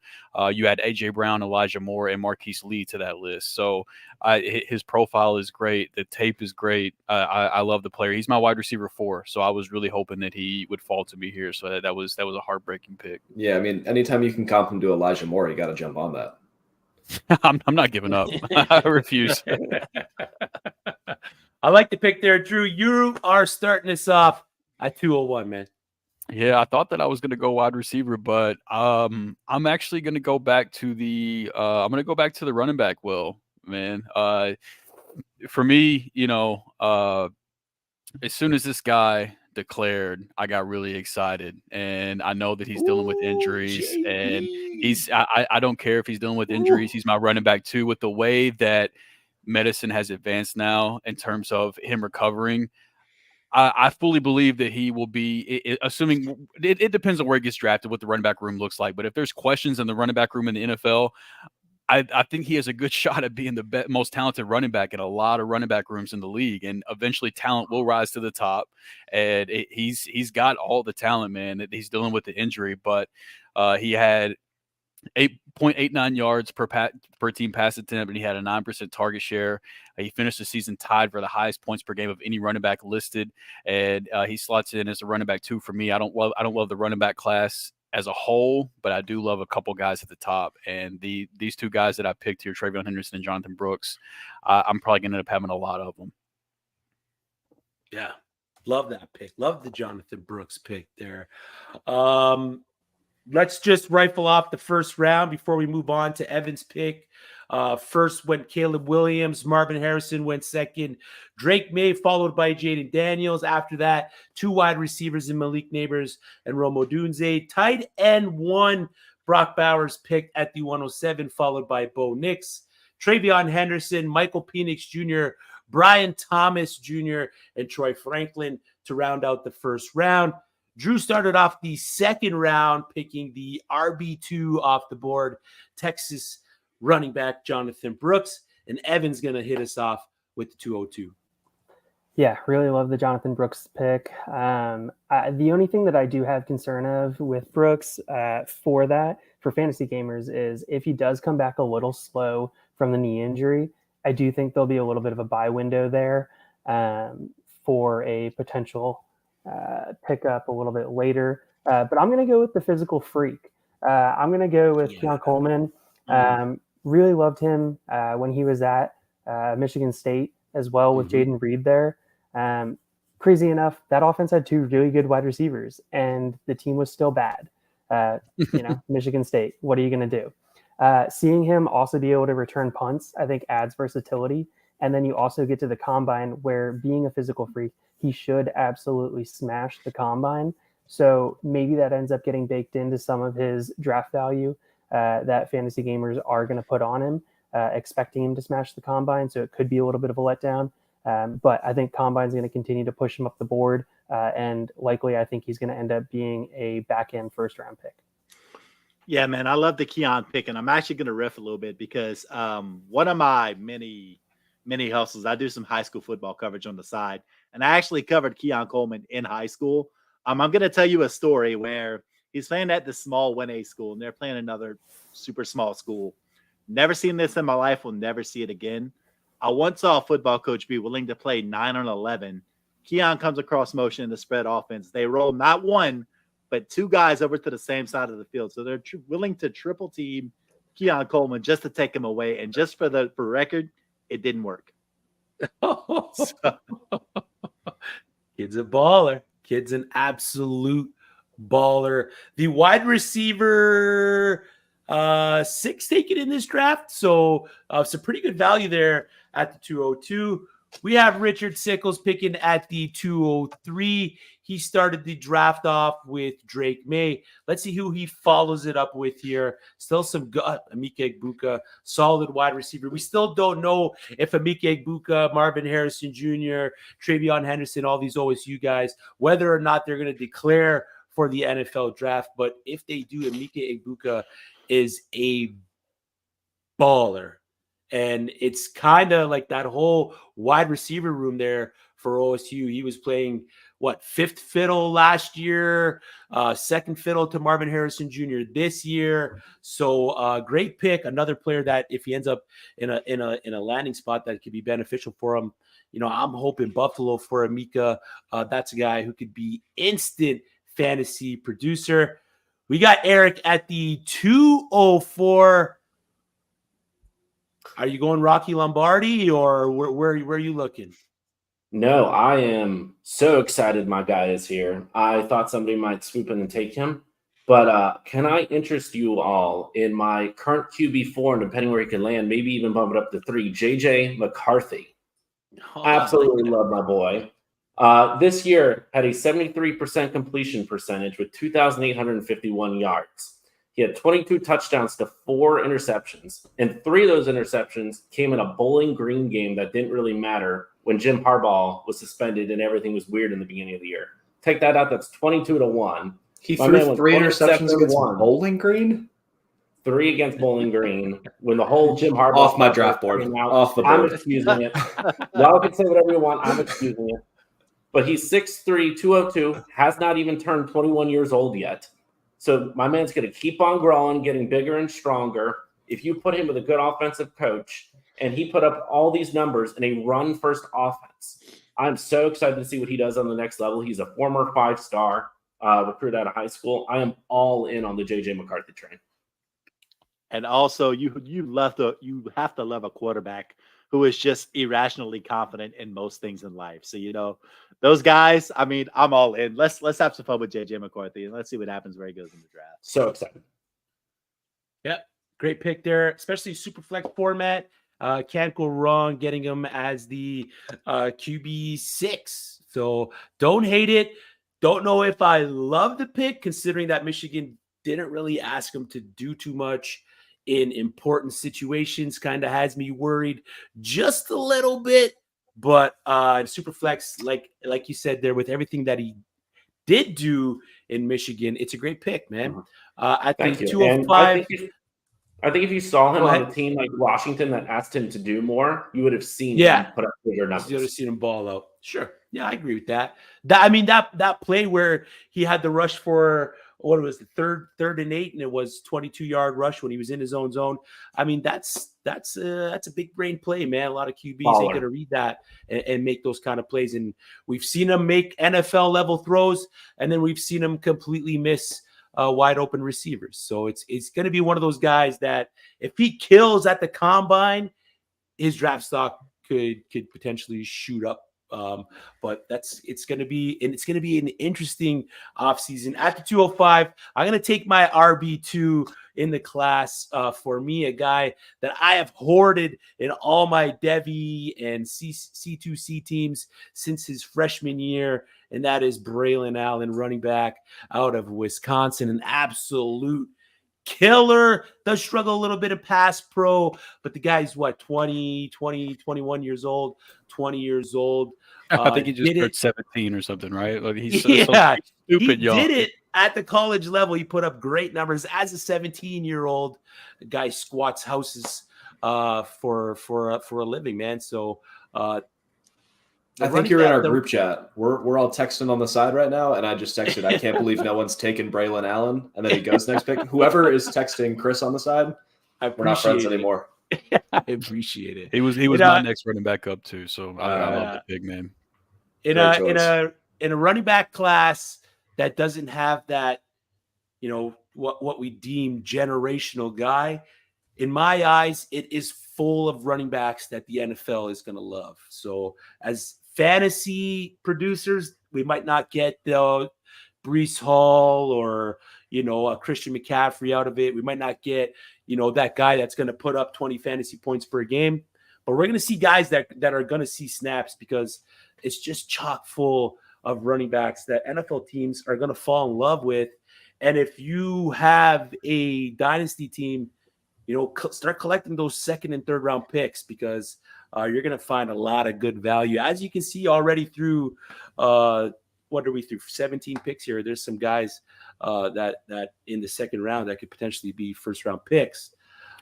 [SPEAKER 5] you add A.J. Brown, Elijah Moore, and Marquise Lee to that list. So his profile is great. The tape is great. I love the player. He's my wide receiver 4, so I was really hoping that he would fall to me here. So that was a heartbreaking pick.
[SPEAKER 2] Yeah, I mean, anytime you can comp him to Elijah Moore, you got to jump on that.
[SPEAKER 5] I'm not giving up. I refuse.
[SPEAKER 1] I like the pick there, Drew. You are starting us off at 201, man.
[SPEAKER 5] Yeah, I thought that I was going to go wide receiver, but I'm actually going to go back to the running back. Will, man, for me, as soon as this guy declared, I got really excited, and I know that he's dealing with injuries, and I don't care if he's dealing with injuries. He's my running back too. With the way that medicine has advanced now in terms of him recovering, I fully believe that he will be, assuming it depends on where he gets drafted, what the running back room looks like. But if there's questions in the running back room in the NFL, I think he has a good shot at being the most talented running back in a lot of running back rooms in the league. And eventually talent will rise to the top. And he's got all the talent, man. He's dealing with the injury, but he had 8.89 yards per team pass attempt, and he had a 9% target share. He finished the season tied for the highest points per game of any running back listed, and he slots in as a running back 2 for me. I don't love the running back class as a whole, but I do love a couple guys at the top. And these 2 guys that I picked here, Travion Henderson and Jonathan Brooks, I'm probably going to end up having a lot of them.
[SPEAKER 1] Yeah, love that pick. Love the Jonathan Brooks pick there. Let's just rifle off the first round before we move on to Evan's pick. First went Caleb Williams. Marvin Harrison went second. Drake May followed by Jaden Daniels. After that, 2 wide receivers in Malik Neighbors and Romo Dunze. Tight end 1, Brock Bowers picked at the 107, followed by Bo Nix. Travion Henderson, Michael Penix Jr., Brian Thomas Jr., and Troy Franklin to round out the first round. Drew started off the second round picking the RB2 off the board, Texas running back Jonathan Brooks, and Evan's going to hit us off with the 202.
[SPEAKER 3] Yeah, really love the Jonathan Brooks pick. The only thing that I do have concern of with Brooks for fantasy gamers is if he does come back a little slow from the knee injury, I do think there'll be a little bit of a buy window there for a potential pick up a little bit later. But I'm going to go with the physical freak. I'm going to go with Keon Coleman. Really loved him when he was at Michigan State as well with Jaden Reed there. Crazy enough, that offense had 2 really good wide receivers, and the team was still bad. Michigan State, what are you going to do? Seeing him also be able to return punts, I think adds versatility. And then you also get to the combine where, being a physical freak, he should absolutely smash the combine. So maybe that ends up getting baked into some of his draft value that fantasy gamers are going to put on him, expecting him to smash the combine. So it could be a little bit of a letdown. But I think combine's going to continue to push him up the board. And likely, I think he's going to end up being a back-end first-round pick.
[SPEAKER 7] Yeah, man, I love the Keon pick. And I'm actually going to riff a little bit because one of my many hustles, I do some high school football coverage on the side. And I actually covered Keon Coleman in high school. I'm going to tell you a story where he's playing at the small 1A school, and they're playing another super small school. Never seen this in my life. Will never see it again. I once saw a football coach be willing to play 9 on 11. Keon comes across motion in the spread offense. They roll not 1, but 2 guys over to the same side of the field. So they're willing to triple team Keon Coleman just to take him away. And just for record, it didn't work.
[SPEAKER 1] Kid's a baller. Kid's an absolute baller. The wide receiver 6 taken in this draft. So some pretty good value there at the 202. We have Richard Sickles picking at the 203. He started the draft off with Drake May. Let's see who he follows it up with here. Still some good. Emeka Egbuka, solid wide receiver. We still don't know if Emeka Egbuka, Marvin Harrison Jr., Travion Henderson, all these OSU guys, whether or not they're going to declare for the NFL draft. But if they do, Emeka Egbuka is a baller. And it's kind of like that whole wide receiver room there for OSU. He was playing, 5th fiddle last year, 2nd fiddle to Marvin Harrison Jr. this year. So great pick. Another player that if he ends up in a landing spot that could be beneficial for him. I'm hoping Buffalo for Emeka. That's a guy who could be instant fantasy producer. We got Eric at the 204. Are you going Rocky Lombardi or where are you looking?
[SPEAKER 4] No, I am so excited my guy is here. I thought somebody might swoop in and take him. But can I interest you all in my current QB4, and depending where he can land, maybe even bump it up to 3, JJ McCarthy.
[SPEAKER 1] Oh, I like
[SPEAKER 4] Absolutely
[SPEAKER 1] that.
[SPEAKER 4] love my boy. This year had a 73% completion percentage with 2,851 yards. He had 22 touchdowns to 4 interceptions, and 3 of those interceptions came in a Bowling Green game that didn't really matter when Jim Harbaugh was suspended and everything was weird in the beginning of the year. Take that out, that's 22-1.
[SPEAKER 2] He
[SPEAKER 4] My man
[SPEAKER 2] threw
[SPEAKER 4] went
[SPEAKER 2] 3 interceptions against
[SPEAKER 4] 27-1.
[SPEAKER 2] Bowling Green?
[SPEAKER 4] 3 against Bowling Green when the whole Jim Harbaugh
[SPEAKER 2] Off my
[SPEAKER 4] stuff
[SPEAKER 2] draft board.
[SPEAKER 4] came out.
[SPEAKER 2] Off the
[SPEAKER 4] I'm
[SPEAKER 2] board.
[SPEAKER 4] excusing it. Y'all can say whatever you want. I'm excusing it. But he's 6'3", 202, has not even turned 21 years old yet. So my man's going to keep on growing, getting bigger and stronger. If you put him with a good offensive coach, and he put up all these numbers in a run-first offense, I'm so excited to see what he does on the next level. He's a former 5-star recruit out of high school. I am all in on the J.J. McCarthy train.
[SPEAKER 7] And also, you have to love a quarterback who is just irrationally confident in most things in life. So those guys. I mean, I'm all in. Let's have some fun with JJ McCarthy and let's see what happens where he goes in the draft.
[SPEAKER 4] So excited.
[SPEAKER 1] Yep, great pick there, especially Superflex format. Can't go wrong getting him as the QB6. So don't hate it. Don't know if I love the pick, considering that Michigan didn't really ask him to do too much in important situations. Kind of has me worried just a little bit. But Superflex, like you said there, with everything that he did do in Michigan, it's a great pick, man. I
[SPEAKER 4] Thank
[SPEAKER 1] think
[SPEAKER 4] you.
[SPEAKER 1] 205.
[SPEAKER 4] I think if you saw him
[SPEAKER 1] Go
[SPEAKER 4] on
[SPEAKER 1] ahead.
[SPEAKER 4] a team like Washington that asked him to do more, you would have seen
[SPEAKER 1] Yeah.
[SPEAKER 4] him put up bigger
[SPEAKER 1] You would have
[SPEAKER 4] numbers.
[SPEAKER 1] seen him ball out. Sure. Yeah, I agree with that. That play where he had the rush for what was the third and 8, and it was 22-yard rush when he was in his own zone. I mean, that's a big brain play, man. A lot of QBs ain't
[SPEAKER 4] Baller.
[SPEAKER 1] going to read that and make those kind of plays. And we've seen him make NFL level throws, and then we've seen him completely miss wide open receivers. So it's going to be one of those guys that if he kills at the combine, his draft stock could potentially shoot up. But it's going to be an interesting offseason. At the 205, I'm going to take my RB2 in the class. For me, a guy that I have hoarded in all my Devi and C2C teams since his freshman year, and that is Braylon Allen, running back out of Wisconsin, an absolute killer. Does struggle a little bit in pass pro, but the guy's 21 years old, 20 years old.
[SPEAKER 5] I think he just
[SPEAKER 1] Did
[SPEAKER 5] turned
[SPEAKER 1] it.
[SPEAKER 5] 17 or something, right? Like he's
[SPEAKER 1] Yeah,
[SPEAKER 5] so
[SPEAKER 1] he
[SPEAKER 5] stupid young.
[SPEAKER 1] did it at the college level. He put up great numbers as a 17-year-old. The guy squats houses for a living, man. So
[SPEAKER 2] I think you're in our group chat. We're all texting on the side right now, and I just texted, I can't believe no one's taken Braylon Allen, and then he goes next pick. Whoever is texting Chris on the side, we're not friends anymore.
[SPEAKER 1] I appreciate it.
[SPEAKER 5] He was my next running back up too, so I love the big man.
[SPEAKER 1] In a running back class that doesn't have that, what we deem generational guy, in my eyes, it is full of running backs that the NFL is going to love. So as fantasy producers, we might not get the Brees Hall or, a Christian McCaffrey out of it. We might not get, that guy that's going to put up 20 fantasy points per game. But we're going to see guys that are going to see snaps because it's just chock full of running backs that NFL teams are going to fall in love with. And if you have a dynasty team, start collecting those second and third round picks because you're going to find a lot of good value. As you can see already through, what are we through 17 picks here? There's some guys that in the second round that could potentially be first round picks.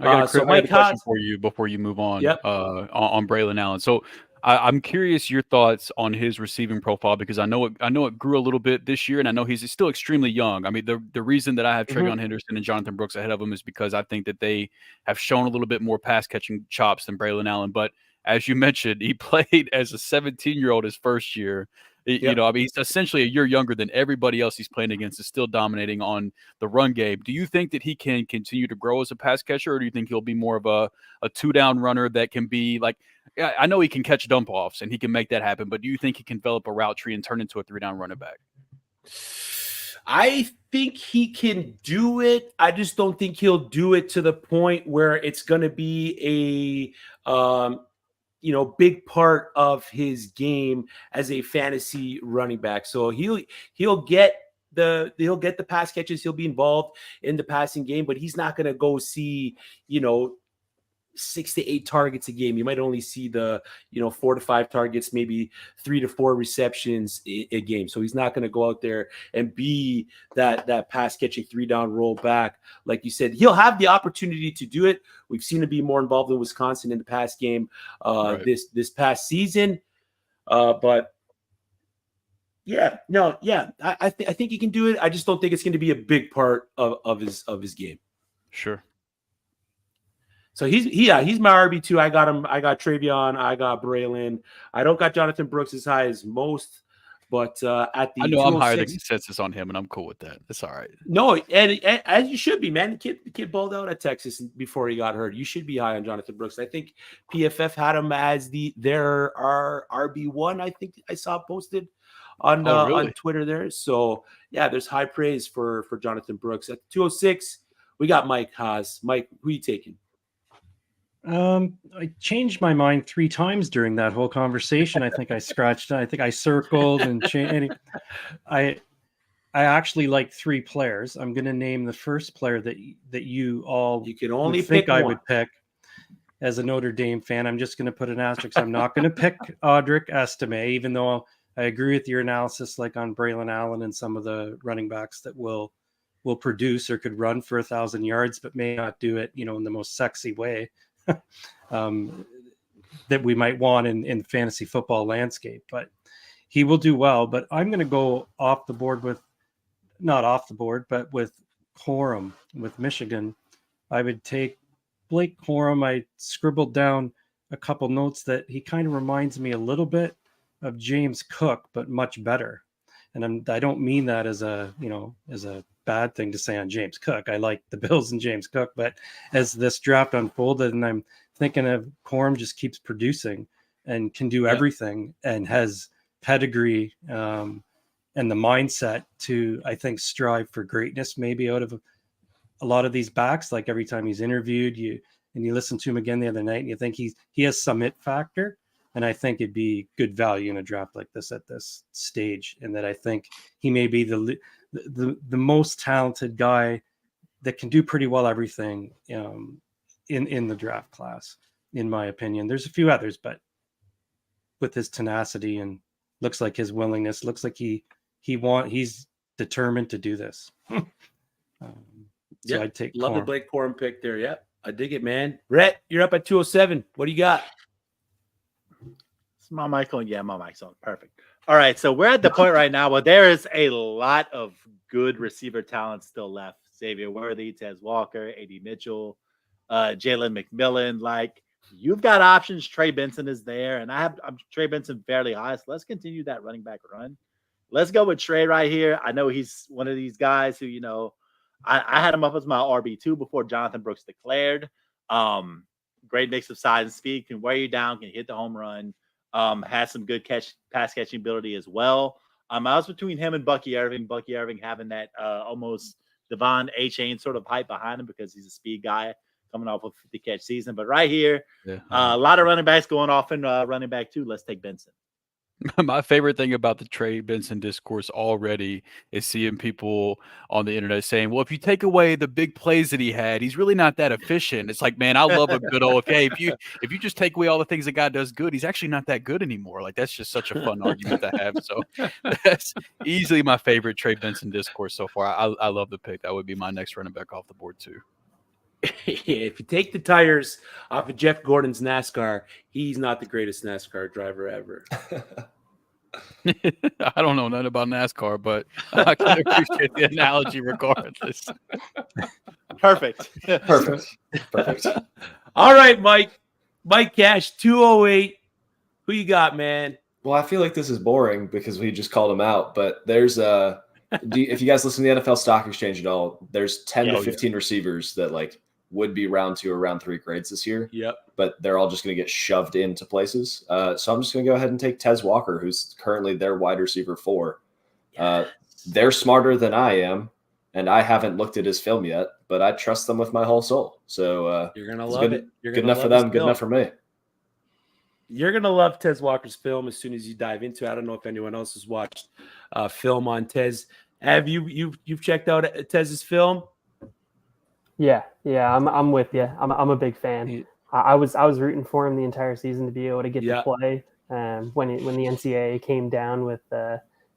[SPEAKER 5] I got a question for you before you move on.
[SPEAKER 1] Yep.
[SPEAKER 5] On Braylon Allen. So I'm curious your thoughts on his receiving profile because I know it grew a little bit this year, and I know he's still extremely young. I mean, the reason that I have Trevion Henderson and Jonathan Brooks ahead of him is because I think that they have shown a little bit more pass catching chops than Braylon Allen. But as you mentioned, he played as a 17-year-old his first year. You know, I mean, he's essentially a year younger than everybody else he's playing against, is still dominating on the run game. Do you think that he can continue to grow as a pass catcher, or do you think he'll be more of a 2-down runner that can be like, I know he can catch dump offs and he can make that happen, but do you think he can develop a route tree and turn into a 3-down running back?
[SPEAKER 1] I think he can do it. I just don't think he'll do it to the point where it's going to be a big part of his game as a fantasy running back. So he'll get the pass catches. He'll be involved in the passing game, but he's not going to go see 6 to 8 targets a game. You might only see the 4 to 5 targets, maybe 3 to 4 receptions a game. So he's not going to go out there and be that pass catching 3-down roll back. Like you said, he'll have the opportunity to do it. We've seen him be more involved in Wisconsin in the pass game this past season. But I think he can do it. I just don't think it's going to be a big part of his game.
[SPEAKER 5] Sure.
[SPEAKER 1] So he's my RB2. I got him. I got Travion. I got Braylon. I don't got Jonathan Brooks as high as most, but at the
[SPEAKER 5] I know I'm higher than consensus on him, and I'm cool with that. It's all right.
[SPEAKER 1] No, and as you should be, man. The kid balled out at Texas before he got hurt. You should be high on Jonathan Brooks. I think PFF had him as their RB1. I think I saw posted on on Twitter there. So yeah, there's high praise for Jonathan Brooks. At 206, we got Mike Haas. Mike, who you taking?
[SPEAKER 6] I changed my mind 3 times during that whole conversation. I think I circled and changed. I actually like 3 players. I'm going to name the first player that you
[SPEAKER 1] can only
[SPEAKER 6] think
[SPEAKER 1] pick one.
[SPEAKER 6] I would pick as a Notre Dame fan. I'm just going to put an asterisk. I'm not going to pick Audric Estime, even though I agree with your analysis, like on Braylon Allen and some of the running backs that will produce or could run for 1,000 yards, but may not do it, in the most sexy way. That we might want in fantasy football landscape, but he will do well. But I'm going to go not off the board, but with Corum with Michigan. I would take Blake Corum. I scribbled down a couple notes that he kind of reminds me a little bit of James Cook, but much better. And I don't mean that as a bad thing to say on James Cook. I like the Bills and James Cook, but as this draft unfolded, and I'm thinking of Corum just keeps producing and can do everything and has pedigree and the mindset to, I think, strive for greatness maybe out of a lot of these backs. Like every time he's interviewed, you listen to him again the other night and you think he has some it factor. And I think it'd be good value in a draft like this at this stage. And that I think he may be the most talented guy that can do pretty well everything in the draft class, in my opinion. There's a few others, but with his tenacity and looks like his willingness, looks like he's determined to do this. So I'd take
[SPEAKER 1] love
[SPEAKER 6] Corum.
[SPEAKER 1] the Blake Corum pick there. Yeah, I dig it, man. Rhett, you're up at 207. What do you got?
[SPEAKER 7] My mic on? Yeah, my mic's on. Perfect. All right, so we're at the point right now where there is a lot of good receiver talent still left. Xavier Worthy, Tez Walker, A.D. Mitchell, Jalen McMillan. Like, you've got options. Trey Benson is there, and I'm Trey Benson fairly high, so let's continue that running back run. Let's go with Trey right here. I know he's one of these guys who, I had him up as my RB2 before Jonathan Brooks declared. Great mix of size and speed, can wear you down, can hit the home run. Has some good pass catching ability as well. I was between him and Bucky Irving. Bucky Irving having that almost Devon A-Chain sort of hype behind him because he's a speed guy coming off of 50 catch season. But right here, a lot of running backs going off in running back too. Let's take Benson.
[SPEAKER 5] My favorite thing about the Trey Benson discourse already is seeing people on the internet saying, well, if you take away the big plays that he had, he's really not that efficient. It's like, man, I love a good old, hey, if you just take away all the things that God does good, he's actually not that good anymore. Like, that's just such a fun argument to have. So that's easily my favorite Trey Benson discourse so far. I love the pick. That would be my next running back off the board too.
[SPEAKER 1] If you take the tires off of Jeff Gordon's NASCAR, he's not the greatest NASCAR driver ever.
[SPEAKER 5] I don't know nothing about NASCAR, but I can appreciate the analogy regardless.
[SPEAKER 7] Perfect.
[SPEAKER 1] All right, Mike Cash, 208. Who you got, man?
[SPEAKER 2] Well, I feel like this is boring because we just called him out, but there's if you guys listen to the NFL Stock Exchange at all, there's 10 to 15 receivers that like would be round 2 or round 3 grades this year.
[SPEAKER 1] Yep.
[SPEAKER 2] But they're all just going to get shoved into places. So I'm just going to go ahead and take Tez Walker, who's currently their wide receiver 4. They're smarter than I am, and I haven't looked at his film yet, but I trust them with my whole soul. So
[SPEAKER 1] you're gonna love it. You're
[SPEAKER 2] good enough for them, good enough for me.
[SPEAKER 1] You're gonna love Tez Walker's film as soon as you dive into it. I don't know if anyone else has watched film on Tez. Have you've checked out Tez's film?
[SPEAKER 3] Yeah, I'm with you. I'm a big fan. I was rooting for him the entire season to be able to get to play. When the NCAA came down with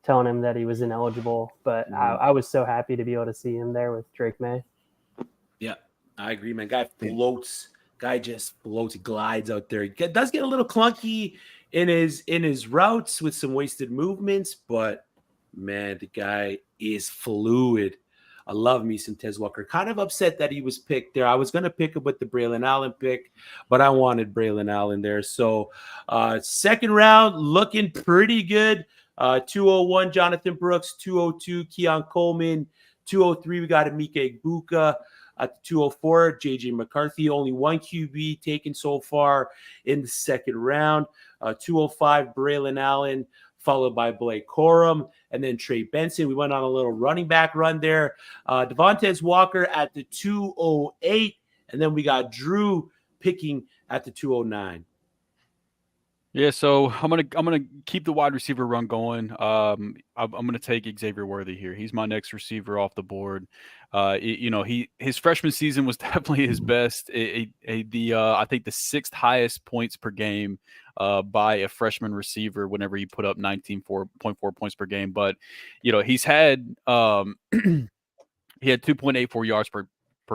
[SPEAKER 3] telling him that he was ineligible, but I was so happy to be able to see him there with Drake May.
[SPEAKER 1] Yeah, I agree, man. Guy floats. Guy just floats, glides out there. He does get a little clunky in his routes with some wasted movements, but man, the guy is fluid. I love me some Tez Walker. Kind of upset that he was picked there. I was going to pick him with the Braylon Allen pick, but I wanted Braylon Allen there. So second round, looking pretty good. 201, Jonathan Brooks. 202, Keon Coleman. 203, we got Emeka Egbuka. At 204, J.J. McCarthy. Only one QB taken so far in the second round. 205, Braylon Allen, followed by Blake Corum, and then Trey Benson. We went on a little running back run there. Devontae Walker at the 208, and then we got Drew picking at the 209.
[SPEAKER 5] Yeah, so I'm gonna keep the wide receiver run going. I'm gonna take Xavier Worthy here. He's my next receiver off the board. His freshman season was definitely his best. I think the 6th highest points per game by a freshman receiver whenever he put up 19.4 points per game. But he's had he had 2.84 yards per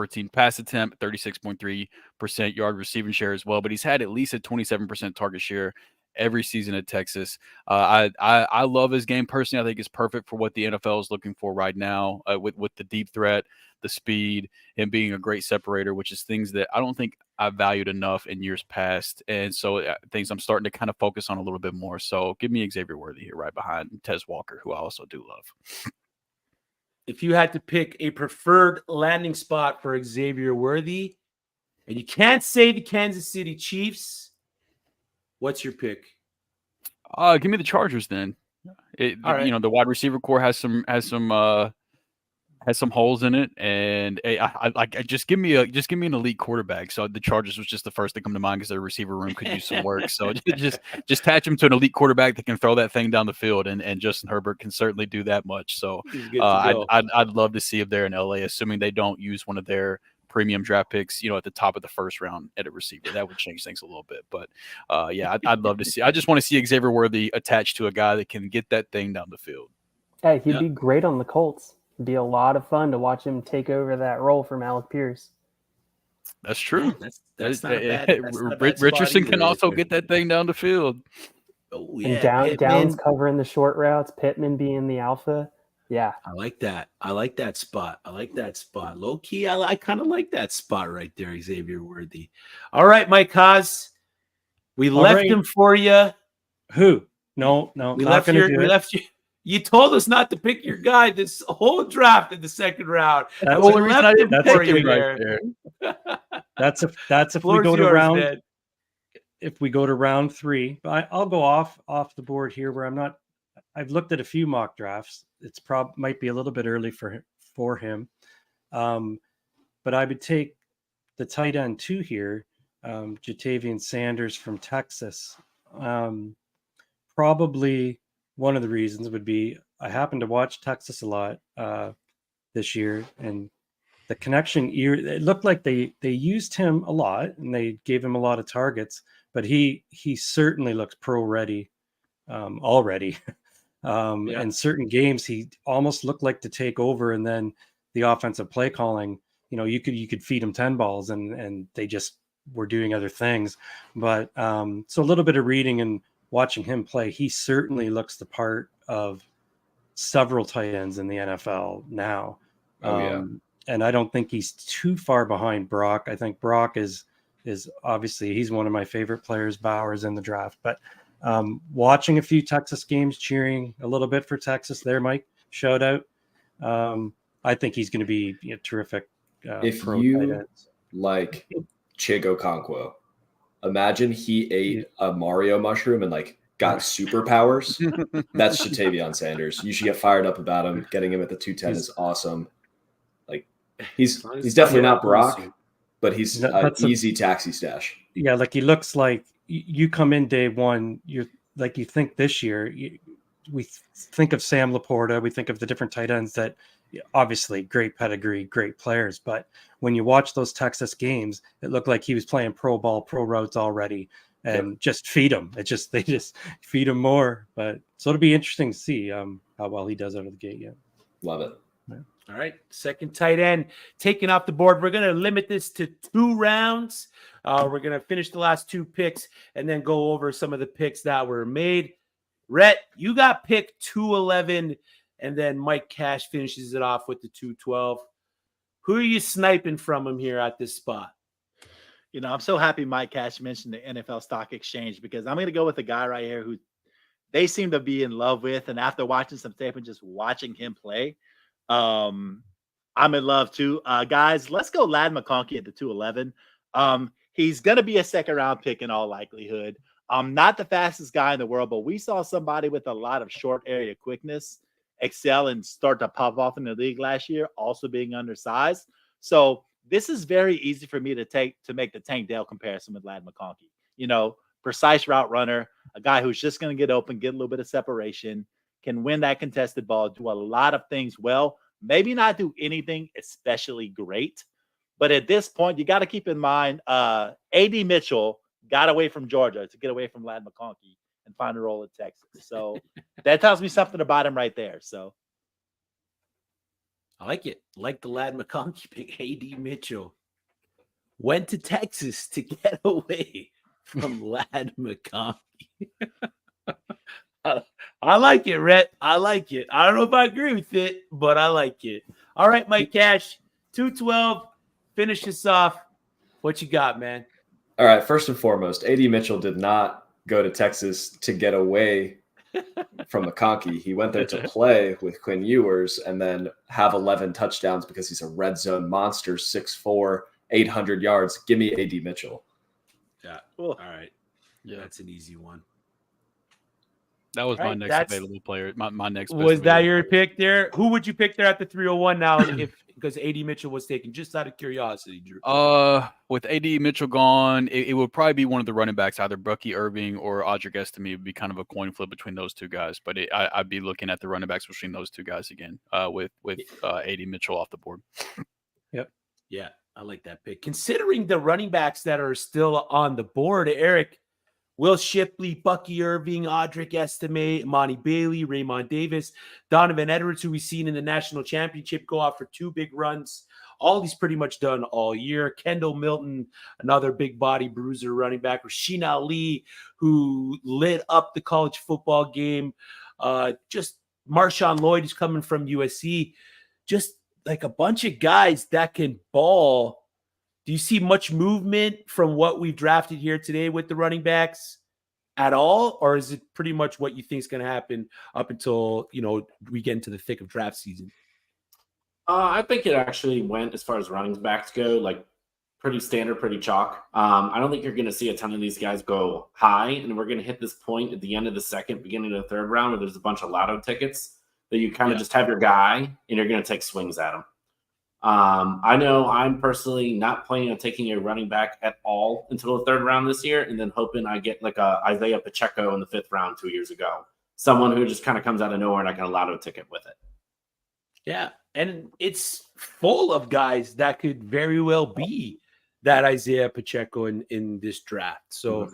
[SPEAKER 5] team pass attempt, 36.3% yard receiving share as well. But he's had at least a 27% target share every season at Texas. I love his game personally. I think it's perfect for what the NFL is looking for right now with the deep threat, the speed, and being a great separator, which is things that I don't think I valued enough in years past. And so things I'm starting to kind of focus on a little bit more. So give me Xavier Worthy here right behind Tez Walker, who I also do love.
[SPEAKER 1] If you had to pick a preferred landing spot for Xavier Worthy, and you can't say the Kansas City Chiefs, what's your pick?
[SPEAKER 5] Give me the Chargers then. The wide receiver core has some holes in it, and I just give me an elite quarterback. So the Chargers was just the first to come to mind because their receiver room could use some work. So just attach him to an elite quarterback that can throw that thing down the field, and Justin Herbert can certainly do that much. So I'd love to see if they're in LA, assuming they don't use one of their premium draft picks, at the top of the first round at a receiver. That would change things a little bit. But I'd love to see. I just want to see Xavier Worthy attached to a guy that can get that thing down the field.
[SPEAKER 3] Hey, he'd be great on the Colts. It'd be a lot of fun to watch him take over that role from Alec Pierce.
[SPEAKER 5] That's true.
[SPEAKER 1] That's not bad.
[SPEAKER 5] Richardson can also get that thing down the field.
[SPEAKER 1] Oh, yeah.
[SPEAKER 3] And Downs covering the short routes, Pittman being the alpha. Yeah.
[SPEAKER 1] I like that. spot. Low key, I kind of like that spot right there, Xavier Worthy. All right, Mike Haas. We left him for you.
[SPEAKER 6] Who? No.
[SPEAKER 1] We left you. You told us not to pick your guy this whole draft in the second round.
[SPEAKER 6] That's
[SPEAKER 1] we left him for you
[SPEAKER 6] right there. That's if we go to round. Man. If we go to round 3, but I'll go off the board here where I'm not. I've looked at a few mock drafts. It's might be a little bit early for him, but I would take the tight end 2 here, Jatavian Sanders from Texas. Probably one of the reasons would be I happen to watch Texas a lot this year, and the connection. It looked like they used him a lot and they gave him a lot of targets, but he certainly looks pro ready already. In certain games, he almost looked like to take over, and then the offensive play calling. You could feed him 10 balls, and they just were doing other things. But so a little bit of reading and watching him play, he certainly looks the part of several tight ends in the NFL now. And I don't think he's too far behind Brock. I think Brock is obviously he's one of my favorite players. Bowers in the draft, but Watching a few Texas games, cheering a little bit for Texas there, Mike. Shout out. I think he's going to be terrific.
[SPEAKER 2] If
[SPEAKER 6] pro
[SPEAKER 2] you
[SPEAKER 6] tight ends.
[SPEAKER 2] like Chigo Conquo, imagine he ate a Mario mushroom and got superpowers. That's Shatavion Sanders. You should get fired up about him. Getting him at the 210 is awesome. He's definitely not Brock, but he's an easy taxi stash.
[SPEAKER 6] Yeah, he looks like you come in day one. You think this year. We think of Sam Laporta. We think of the different tight ends that obviously great pedigree, great players. But when you watch those Texas games, it looked like he was playing pro ball, pro routes already, and just feed him. They just feed him more. But so it'll be interesting to see how well he does out of the gate. Yeah,
[SPEAKER 2] love it.
[SPEAKER 6] Yeah.
[SPEAKER 1] All right, second tight end taken off the board. We're going to limit this to 2 rounds. We're going to finish the last 2 picks and then go over some of the picks that were made. Rhett, you got pick 211, and then Mike Cash finishes it off with the 212. Who are you sniping from him here at this spot?
[SPEAKER 7] I'm so happy Mike Cash mentioned the NFL Stock Exchange, because I'm going to go with a guy right here who they seem to be in love with. And after watching some tape and just watching him play, I'm in love too. Guys, let's go Ladd McConkey at the 211. He's going to be a second-round pick in all likelihood. Not the fastest guy in the world, but we saw somebody with a lot of short area quickness excel and start to pop off in the league last year, also being undersized. So this is very easy for me to make the Tank Dell comparison with Ladd McConkey. Precise route runner, a guy who's just going to get open, get a little bit of separation, can win that contested ball, do a lot of things well, maybe not do anything especially great. But at this point, you got to keep in mind, A.D. Mitchell got away from Georgia to get away from Ladd McConkey and find a role at Texas. So that tells me something about him right there. So
[SPEAKER 1] I like it. Like the Ladd McConkey pick. A.D. Mitchell went to Texas to get away from Ladd McConkey. I like it, Rhett. I like it. I don't know if I agree with it, but I like it. All right, Mike Cash, 212. Finish this off. What you got, man?
[SPEAKER 2] All right. First and foremost, A.D. Mitchell did not go to Texas to get away from McConkey. He went there to play with Quinn Ewers and then have 11 touchdowns because he's a red zone monster, 6'4", 800 yards. Give me A.D. Mitchell.
[SPEAKER 1] Yeah. All right. Yeah, that's an easy one.
[SPEAKER 5] That was my next available player. My next
[SPEAKER 1] was that your pick there? Who would you pick there at the 301 now? Because A.D. Mitchell was taken, just out of curiosity, Drew.
[SPEAKER 5] With A.D. Mitchell gone, it would probably be one of the running backs, either Bucky Irving or Audric Estime. It would be kind of a coin flip between those two guys. But I'd be looking at the running backs between those two guys again. With A.D. Mitchell off the board.
[SPEAKER 6] Yep.
[SPEAKER 1] Yeah, I like that pick. Considering the running backs that are still on the board, Eric, Will Shipley, Bucky Irving, Audric Estime, Monty Bailey, Raymond Davis, Donovan Edwards, who we've seen in the national championship go off for 2 big runs. All these pretty much done all year. Kendall Milton, another big body bruiser running back. Rasheen Ali, who lit up the college football game. Just Marshawn Lloyd is coming from USC. Just like a bunch of guys that can ball. Do you see much movement from what we've drafted here today with the running backs at all? Or is it pretty much what you think is going to happen up until, we get into the thick of draft season?
[SPEAKER 4] I think it actually went, as far as running backs go, pretty standard, pretty chalk. I don't think you're going to see a ton of these guys go high, and we're going to hit this point at the end of the second, beginning of the third round, where there's a bunch of lotto tickets that you kind of just have your guy, and you're going to take swings at him. I know I'm personally not planning on taking a running back at all until the third round this year, and then hoping I get like a Isaiah Pacheco in the 5th round 2 years ago. Someone who just kind of comes out of nowhere and I can lotto ticket with it.
[SPEAKER 1] Yeah, and it's full of guys that could very well be that Isaiah Pacheco in this draft. So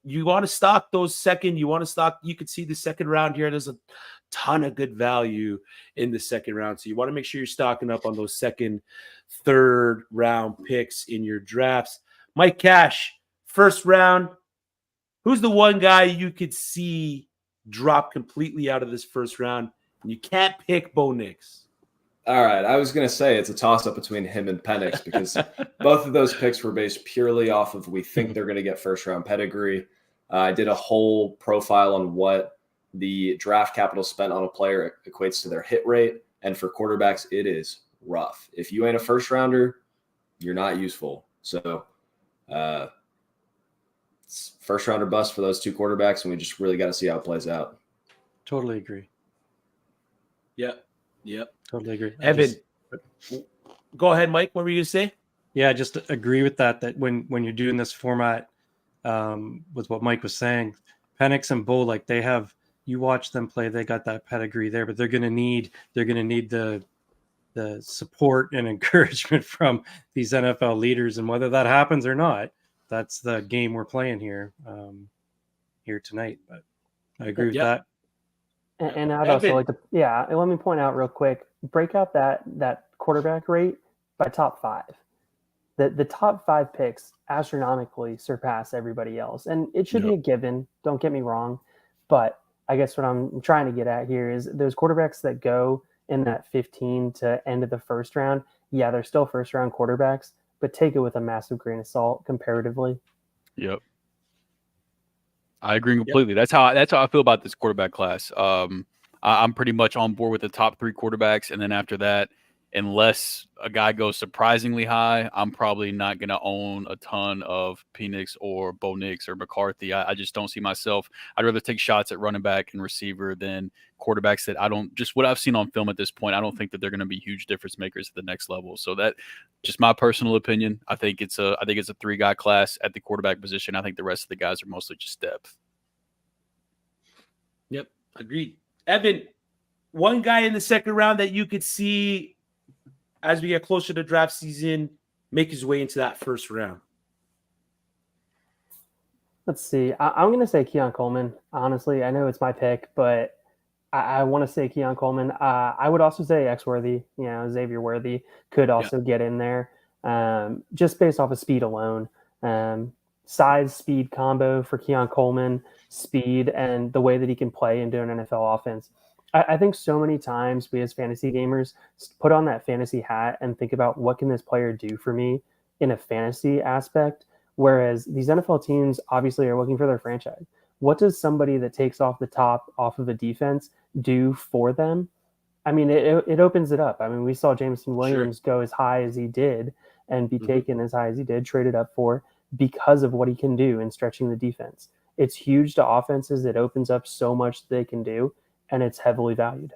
[SPEAKER 1] you want to stock those second. You could see the second round here. There's a ton of good value in the second round. So you want to make sure you're stocking up on those second, third round picks in your drafts. Mike Cash, first round. Who's the one guy you could see drop completely out of this first round? And you can't pick Bo Nix.
[SPEAKER 2] All right. I was going to say it's a toss-up between him and Penix because both of those picks were based purely off of we think they're going to get first-round pedigree. I did a whole profile on what the draft capital spent on a player equates to their hit rate. And for quarterbacks, it is rough. If you ain't a first rounder, you're not useful. So it's first rounder bust for those two quarterbacks, and we just really got to see how it plays out.
[SPEAKER 6] Totally agree.
[SPEAKER 1] Yep.
[SPEAKER 6] Totally agree.
[SPEAKER 1] Evan, go ahead, Mike. What were you going to say?
[SPEAKER 6] Yeah, I just agree with that when you're doing this format, with what Mike was saying, Penix and Bo, like you watch them play, they got that pedigree there, but they're gonna need the support and encouragement from these NFL leaders, and whether that happens or not, that's the game we're playing here tonight. But I agree with that.
[SPEAKER 3] And I'd also like to, let me point out real quick, break out that quarterback rate by top 5. The top 5 picks astronomically surpass everybody else. And it should be a given, don't get me wrong. But I guess what I'm trying to get at here is those quarterbacks that go in that 15 to end of the first round, they're still first round quarterbacks, but take it with a massive grain of salt comparatively.
[SPEAKER 5] Yep. I agree completely. That's how I feel about this quarterback class. I'm pretty much on board with the top 3 quarterbacks, and then after that, unless a guy goes surprisingly high, I'm probably not going to own a ton of Penix or Bo Nix or McCarthy. I just don't see myself. I'd rather take shots at running back and receiver than quarterbacks that I don't, just what I've seen on film at this point, I don't think that they're going to be huge difference makers at the next level. So that just my personal opinion. I think it's a 3-guy class at the quarterback position. I think the rest of the guys are mostly just depth.
[SPEAKER 1] Yep. Agreed. Evan, one guy in the second round that you could see as we get closer to draft season make his way into that first round.
[SPEAKER 3] Let's see. I'm going to say Keon Coleman. Honestly, I know it's my pick, but I want to say Keon Coleman. I would also say X-Worthy. Xavier Worthy could also get in there, just based off of speed alone. Size, speed combo for Keon Coleman, speed, and the way that he can play into an NFL offense. I think so many times we as fantasy gamers put on that fantasy hat and think about what can this player do for me in a fantasy aspect, whereas these NFL teams obviously are looking for their franchise. What does somebody that takes off the top off of a defense do for them? I mean, it opens it up. I mean, we saw Jameson Williams go as high as he did and be taken as high as he did, traded up for, because of what he can do in stretching the defense. It's huge to offenses. It opens up so much they can do, and it's heavily valued.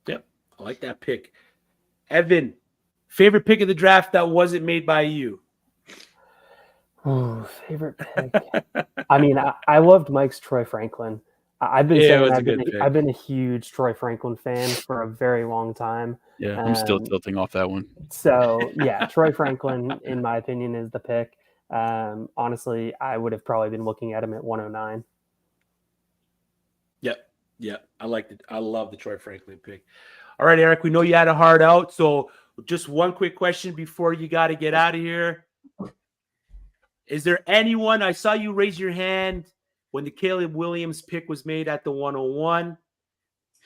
[SPEAKER 1] Yep. I like that pick. Evan, favorite pick of the draft that wasn't made by you?
[SPEAKER 3] Oh, favorite pick. I mean, I loved Mike's Troy Franklin. I've been saying I've been a huge Troy Franklin fan for a very long time.
[SPEAKER 5] Yeah, I'm still tilting off that one.
[SPEAKER 3] So, Troy Franklin, in my opinion, is the pick. Honestly, I would have probably been looking at him at 109.
[SPEAKER 1] Yep. I liked it. I love the Troy Franklin pick. All right, Eric, we know you had a hard out. So just one quick question before you got to get out of here. Is there anyone, I saw you raise your hand when the Caleb Williams pick was made at the 101.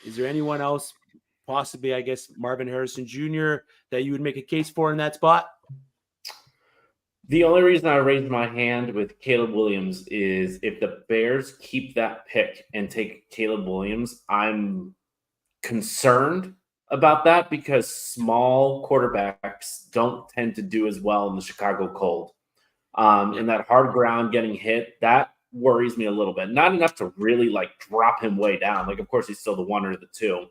[SPEAKER 1] Is there anyone else, possibly, I guess, Marvin Harrison Jr., that you would make a case for in that spot?
[SPEAKER 4] The only reason I raised my hand with Caleb Williams is if the Bears keep that pick and take Caleb Williams, I'm concerned about that because small quarterbacks don't tend to do as well in the Chicago cold. And that hard ground getting hit, that worries me a little bit. Not enough to really drop him way down. Of course, he's still the 1 or the 2.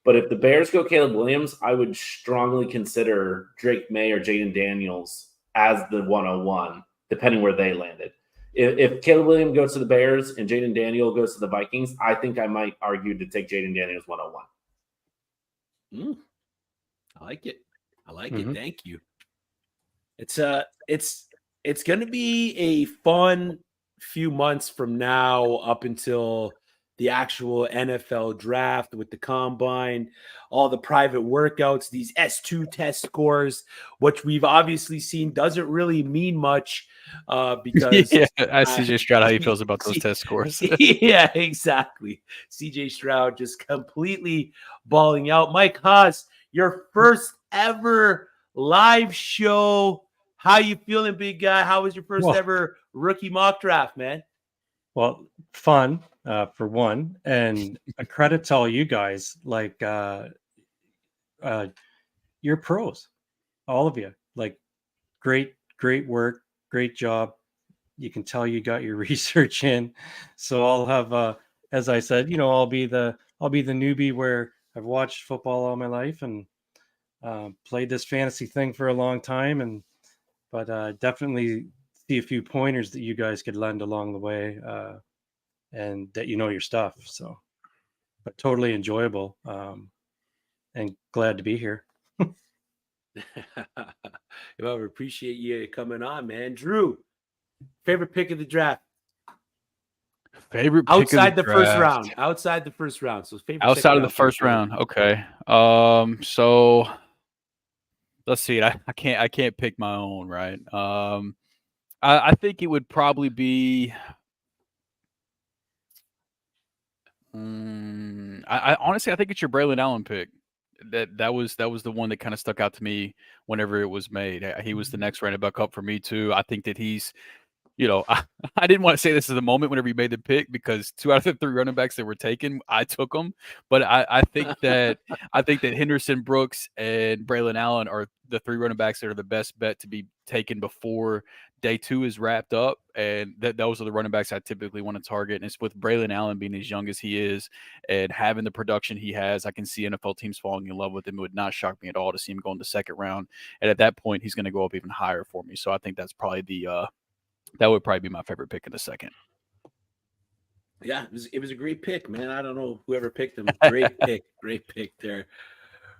[SPEAKER 4] But if the Bears go Caleb Williams, I would strongly consider Drake May or Jaden Daniels as the 101, depending where they landed. If Caleb Williams goes to the Bears and Jaden Daniel goes to the Vikings, I think I might argue to take Jaden Daniels 101.
[SPEAKER 1] I like it. It. Thank you. It's going to be a fun few months from now up until the actual NFL draft with the combine, all the private workouts, these S2 test scores, which we've obviously seen doesn't really mean much because
[SPEAKER 5] I CJ Stroud, how he feels about those test scores.
[SPEAKER 1] Yeah, exactly. CJ Stroud just completely balling out. Mike Haas, your first ever live show. How you feeling, big guy? How was your first ever rookie mock draft, man?
[SPEAKER 6] Well, fun for one, and a credit to all you guys. Like, you're pros, all of you. Like, great work, great job. You can tell you got your research in. So I'll have, as I said, I'll be the newbie where I've watched football all my life and played this fantasy thing for a long time, but definitely see a few pointers that you guys could lend along the way. And that your stuff. So, but totally enjoyable, and glad to be here.
[SPEAKER 1] Well, we appreciate you coming on, man. Drew, favorite pick of the draft?
[SPEAKER 5] Favorite pick
[SPEAKER 1] Outside
[SPEAKER 5] of
[SPEAKER 1] the first
[SPEAKER 5] draft.
[SPEAKER 1] round. Outside the first round. So favorite
[SPEAKER 5] Outside of the
[SPEAKER 1] second
[SPEAKER 5] first round. Okay. So let's see. I can't pick my own, right? I think it would probably be. I honestly, I think it's your Braylon Allen pick. That was the one that kind of stuck out to me whenever it was made. He was the next running back up for me too. I think that he's, I didn't want to say this is the moment whenever he made the pick because 2 out of the 3 running backs that were taken, I took them. But I think that Henderson, Brooks, and Braylon Allen are the 3 running backs that are the best bet to be taken before day 2 is wrapped up. And those are the running backs I typically want to target. And it's with Braylon Allen being as young as he is and having the production he has, I can see NFL teams falling in love with him. It would not shock me at all to see him go in the second round. And at that point, he's going to go up even higher for me. So I think that's probably that would probably be my favorite pick in the second.
[SPEAKER 1] Yeah, it was a great pick, man. I don't know whoever picked him. Great pick there.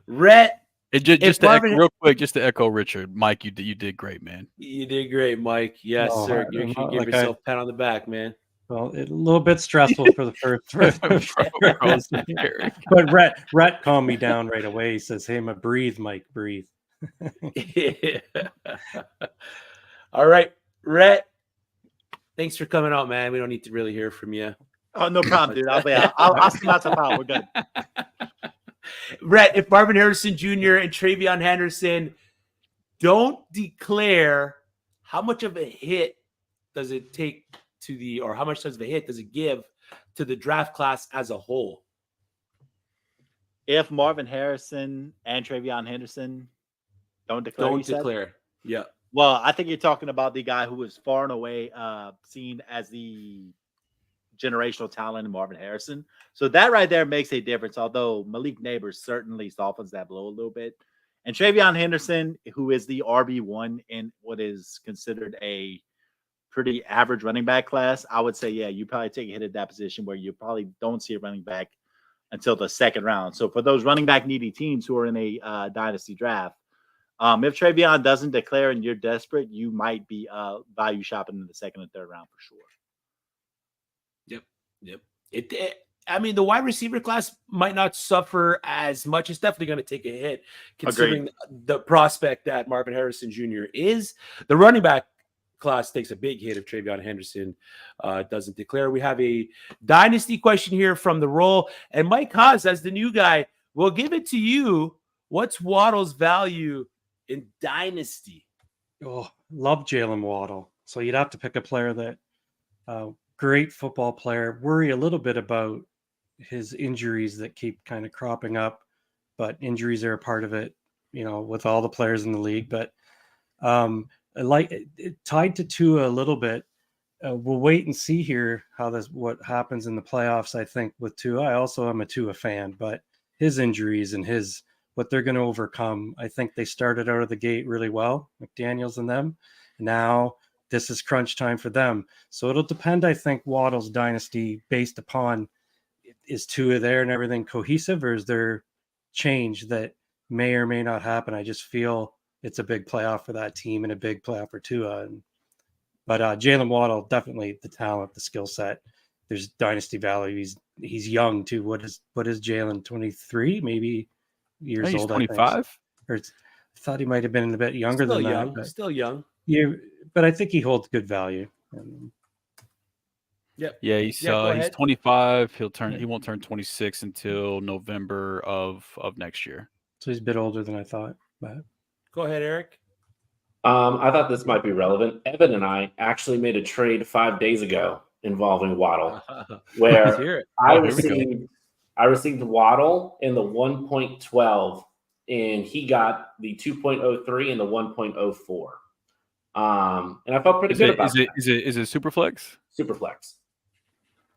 [SPEAKER 1] Rhett.
[SPEAKER 5] Just to echo Richard, Mike, you did great, man.
[SPEAKER 1] You did great, Mike. Yes, sir. You can give yourself a pat on the back, man.
[SPEAKER 6] Well, a little bit stressful for the first. But Rhett calmed me down right away. He says, "Hey, breathe, Mike, breathe."
[SPEAKER 1] Yeah. All right, Rhett. Thanks for coming out, man. We don't need to really hear from you.
[SPEAKER 7] Oh, no problem, dude. I'll see lots of power. We're good.
[SPEAKER 1] Rhett, if Marvin Harrison Jr. and Travion Henderson don't declare, how much of a hit does it take or how much of a hit does it give to the draft class as a whole?
[SPEAKER 7] If Marvin Harrison and Travion Henderson don't declare.
[SPEAKER 1] Yeah.
[SPEAKER 7] Well, I think you're talking about the guy who was far and away seen as the generational talent in Marvin Harrison. So that right there makes a difference, although Malik Neighbors certainly softens that blow a little bit. And Travion Henderson, who is the RB1 in what is considered a pretty average running back class, I would say, yeah, you probably take a hit at that position where you probably don't see a running back until the second round. So for those running back needy teams who are in a dynasty draft, if Travion doesn't declare and you're desperate, you might be value shopping in the second and third round for sure.
[SPEAKER 1] Yep. I mean, the wide receiver class might not suffer as much. It's definitely going to take a hit considering the prospect that Marvin Harrison Jr. is. The running back class takes a big hit if Travion Henderson doesn't declare. We have a dynasty question here from the roll. And Mike Haas, as the new guy, we'll give it to you. What's Waddle's value in dynasty?
[SPEAKER 6] Oh, love Jalen Waddle. So you'd have to pick a player that great football player. Worry a little bit about his injuries that keep kind of cropping up, but injuries are a part of it, with all the players in the league. But tied to Tua a little bit. We'll wait and see here what happens in the playoffs. I think with Tua, I also am a Tua fan, but his injuries and what they're going to overcome. I think they started out of the gate really well, McDaniels and them. Now this is crunch time for them. So it'll depend, I think, Waddle's dynasty based upon is Tua there and everything cohesive, or is there change that may or may not happen? I just feel it's a big playoff for that team and a big playoff for Tua. But Jalen Waddle, definitely the talent, the skill set. There's dynasty value. He's young too. What is Jalen? 23, maybe years old.
[SPEAKER 5] 25.
[SPEAKER 6] Or I thought he might have been a bit younger
[SPEAKER 1] Still
[SPEAKER 6] than
[SPEAKER 1] young.
[SPEAKER 6] that. But
[SPEAKER 1] Still young.
[SPEAKER 6] Yeah, but I think he holds good value.
[SPEAKER 1] Yep.
[SPEAKER 5] Yeah, he's 25. He won't turn 26 until November of next year.
[SPEAKER 6] So he's a bit older than I thought. But
[SPEAKER 1] go ahead, Eric.
[SPEAKER 4] I thought this might be relevant. Evan and I actually made a trade 5 days ago involving Waddle,
[SPEAKER 1] Let's
[SPEAKER 4] where
[SPEAKER 1] hear it.
[SPEAKER 4] I
[SPEAKER 5] Oh, here we go.
[SPEAKER 4] received Waddle in the 1.12, and he got the 2.03 and the 1.04. And I felt pretty good about that.
[SPEAKER 5] Is it Superflex?
[SPEAKER 4] Superflex.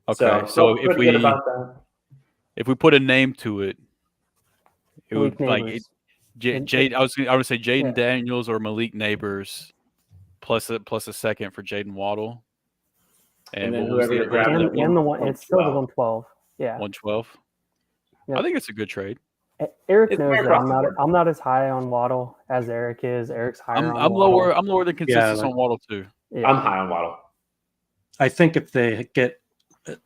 [SPEAKER 5] Okay, so
[SPEAKER 4] felt
[SPEAKER 5] if
[SPEAKER 4] pretty good about that.
[SPEAKER 5] we put a name to it, it
[SPEAKER 3] Malik
[SPEAKER 5] would like
[SPEAKER 3] Neighbors.
[SPEAKER 5] Jade. I would say Jaden
[SPEAKER 3] Yeah.
[SPEAKER 5] Daniels or Malik Neighbors plus a second for Jaden Waddle.
[SPEAKER 4] And then
[SPEAKER 5] what was
[SPEAKER 4] whoever
[SPEAKER 5] the
[SPEAKER 4] you're
[SPEAKER 5] other
[SPEAKER 4] grabbing
[SPEAKER 5] one?
[SPEAKER 4] at
[SPEAKER 3] And the one, it's still the
[SPEAKER 4] 112.
[SPEAKER 3] 112. Yeah.
[SPEAKER 5] 112.
[SPEAKER 3] Yep.
[SPEAKER 5] I think it's a good trade.
[SPEAKER 3] Eric
[SPEAKER 4] It's
[SPEAKER 3] knows
[SPEAKER 4] fair
[SPEAKER 3] that
[SPEAKER 4] across the board.
[SPEAKER 3] I'm not as high on Waddle as Eric is. Eric's higher on
[SPEAKER 5] I'm
[SPEAKER 3] Waddle.
[SPEAKER 5] lower. I'm lower than consensus
[SPEAKER 6] like-
[SPEAKER 5] on Waddle too.
[SPEAKER 3] Yeah.
[SPEAKER 4] I'm high on Waddle.
[SPEAKER 6] I think if they get,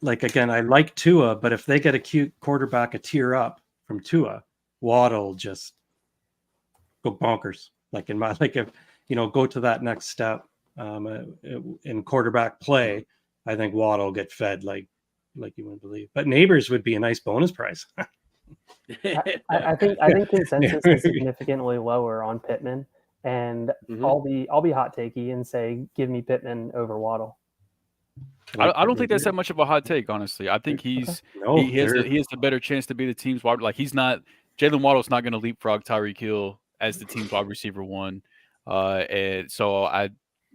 [SPEAKER 6] like, again, I like Tua, but if they get a cute quarterback a tier up from Tua, Waddle just go bonkers. Like if go to that next step in quarterback play, I think Waddle will get fed like you wouldn't believe. But Neighbors would be a nice bonus price.
[SPEAKER 3] I think consensus is significantly lower on Pittman, and
[SPEAKER 1] Mhm.
[SPEAKER 3] I'll be hot takey and say give me Pittman over Waddle.
[SPEAKER 5] I don't think that's that much of a hot take, honestly. I think he has the better chance to be the team's wide. Like Jalen Waddle's not going to leapfrog Tyreek Hill as the team's wide receiver one, and so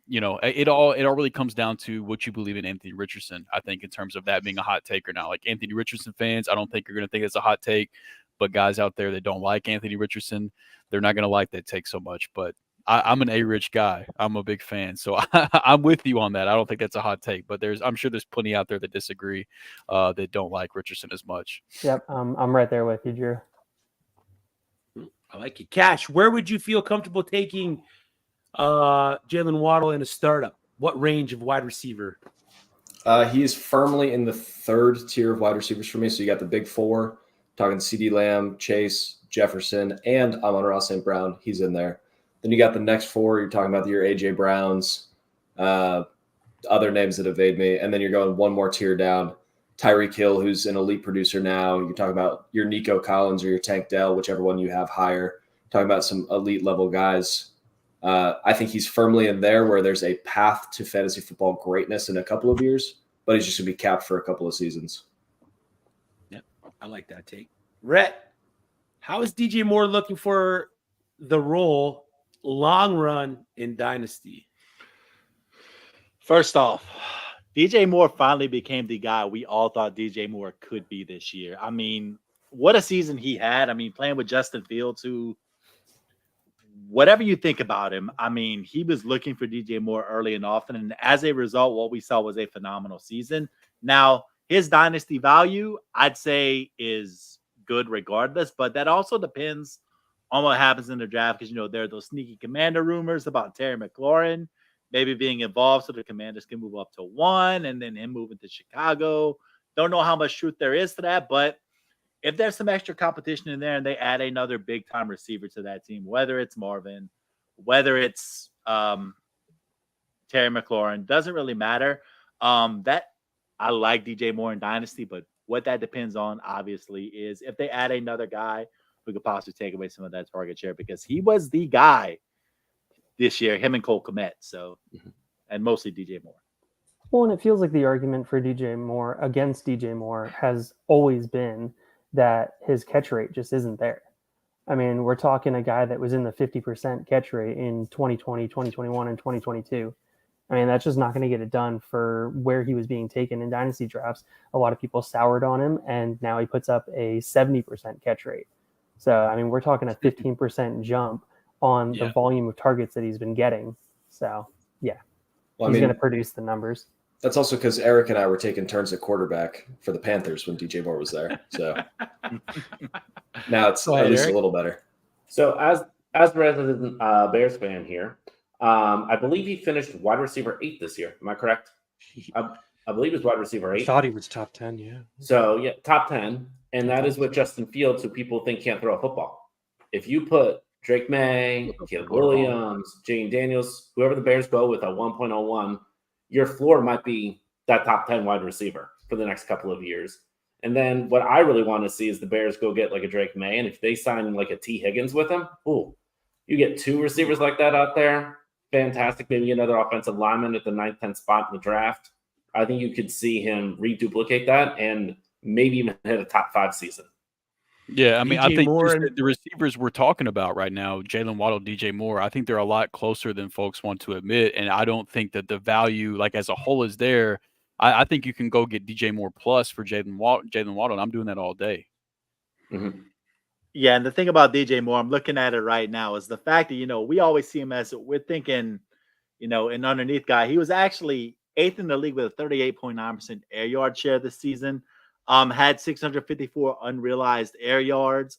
[SPEAKER 5] it all really comes down to what you believe in Anthony Richardson. I think in terms of that being a hot take or not. Like Anthony Richardson fans, I don't think you're going to think it's a hot take, but guys out there that don't like Anthony Richardson, they're not going to like that take so much. But I'm an A-Rich guy. I'm a big fan. So I'm with you on that. I don't think that's a hot take, but I'm sure there's plenty out there that disagree, that don't like Richardson as much.
[SPEAKER 3] Yep, I'm right there with you, Drew.
[SPEAKER 1] I like it. Cash, where would you feel comfortable taking Jalen Waddle in a startup? What range of wide receiver?
[SPEAKER 2] He is firmly in the third tier of wide receivers for me. So you got the big four, talking CeeDee Lamb, Chase, Jefferson, and Amon-Ra St. Brown. He's in there. Then you got the next four. You're talking about your A.J. Browns, other names that evade me. And then you're going one more tier down. Tyreek Hill, who's an elite producer now. You're talking about your Nico Collins or your Tank Dell, whichever one you have higher. Talking about some elite level guys. I think he's firmly in there where there's a path to fantasy football greatness in a couple of years, but he's just going to be capped for a couple of seasons.
[SPEAKER 1] Yep, I like that take. Rhett, how is DJ Moore looking for the role long run in Dynasty?
[SPEAKER 7] First off, DJ Moore finally became the guy we all thought DJ Moore could be this year. I mean, what a season he had. I mean, playing with Justin Fields, who, whatever you think about him, I mean, he was looking for DJ Moore early and often. And as a result, what we saw was a phenomenal season. Now, his dynasty value, I'd say, is good regardless, but that also depends on what happens in the draft, because there are those sneaky commander rumors about Terry McLaurin maybe being involved so the Commanders can move up to 1 and then him moving to Chicago. Don't know how much truth there is to that, but if there's some extra competition in there and they add another big-time receiver to that team, whether it's Marvin, whether it's Terry McLaurin, doesn't really matter. That I like DJ Moore in Dynasty, but what that depends on, obviously, is if they add another guy who could possibly take away some of that target share, because he was the guy this year, him and Cole Kmet. So, and mostly DJ Moore.
[SPEAKER 3] Well, and it feels like the argument for DJ Moore against DJ Moore has always been that his catch rate just isn't there. I mean, we're talking a guy that was in the 50% catch rate in 2020, 2021, and 2022. I mean, that's just not going to get it done for where he was being taken in dynasty drafts. A lot of people soured on him, and now he puts up a 70% catch rate. So, I mean, we're talking a 15% jump on the volume of targets that he's been getting. So, yeah, he's going to produce the numbers.
[SPEAKER 2] That's also because Eric and I were taking turns at quarterback for the Panthers when DJ Moore was there. So now it's at least a little better.
[SPEAKER 4] So as resident Bears fan here, I believe he finished wide receiver 8 this year. Am I correct? I believe he was wide receiver 8.
[SPEAKER 6] I thought he was top 10, yeah.
[SPEAKER 4] So, yeah, top 10. And that is with Justin Fields, who people think can't throw a football. If you put Drake May, Caleb Williams, Jane Daniels, whoever the Bears go with at 1.01, your floor might be that top 10 wide receiver for the next couple of years. And then what I really want to see is the Bears go get like a Drake May. And if they sign like a T. Higgins with him, you get 2 receivers like that out there. fantastic, maybe another offensive lineman at the 9th, 10th spot in the draft, I think you could see him reduplicate that and maybe even hit a top 5 season.
[SPEAKER 5] Yeah, I mean, I
[SPEAKER 1] DJ
[SPEAKER 5] think
[SPEAKER 1] Moore
[SPEAKER 5] just
[SPEAKER 1] and-
[SPEAKER 5] the receivers we're talking about right now, Jalen Waddle, DJ Moore, I think they're a lot closer than folks want to admit. And I don't think that the value, like as a whole, is there. I think you can go get DJ Moore plus for Jalen Waddle, and I'm doing that all day.
[SPEAKER 4] Mm-hmm.
[SPEAKER 7] Yeah, and the thing about DJ Moore, I'm looking at it right now, is the fact that, we always see him as, we're thinking, an underneath guy. He was actually 8th in the league with a 38.9% air yard share this season. Had 654 unrealized air yards.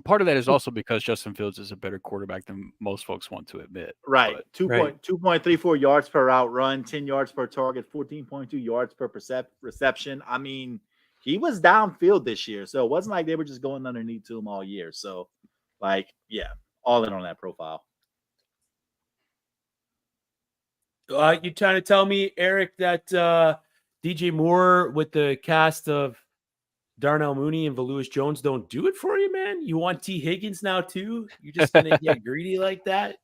[SPEAKER 5] Part of that is also because Justin Fields is a better quarterback than most folks want to admit.
[SPEAKER 7] Right.
[SPEAKER 5] But
[SPEAKER 7] 2.34 yards per route run, 10 yards per target, 14.2 yards per reception. I mean, he was downfield this year, so it wasn't like they were just going underneath to him all year. So, all in on that profile.
[SPEAKER 1] You trying to tell me, Eric, that DJ Moore with the cast of Darnell Mooney and Voluis Jones don't do it for you, man? You want T. Higgins now too? You're just gonna get greedy like that?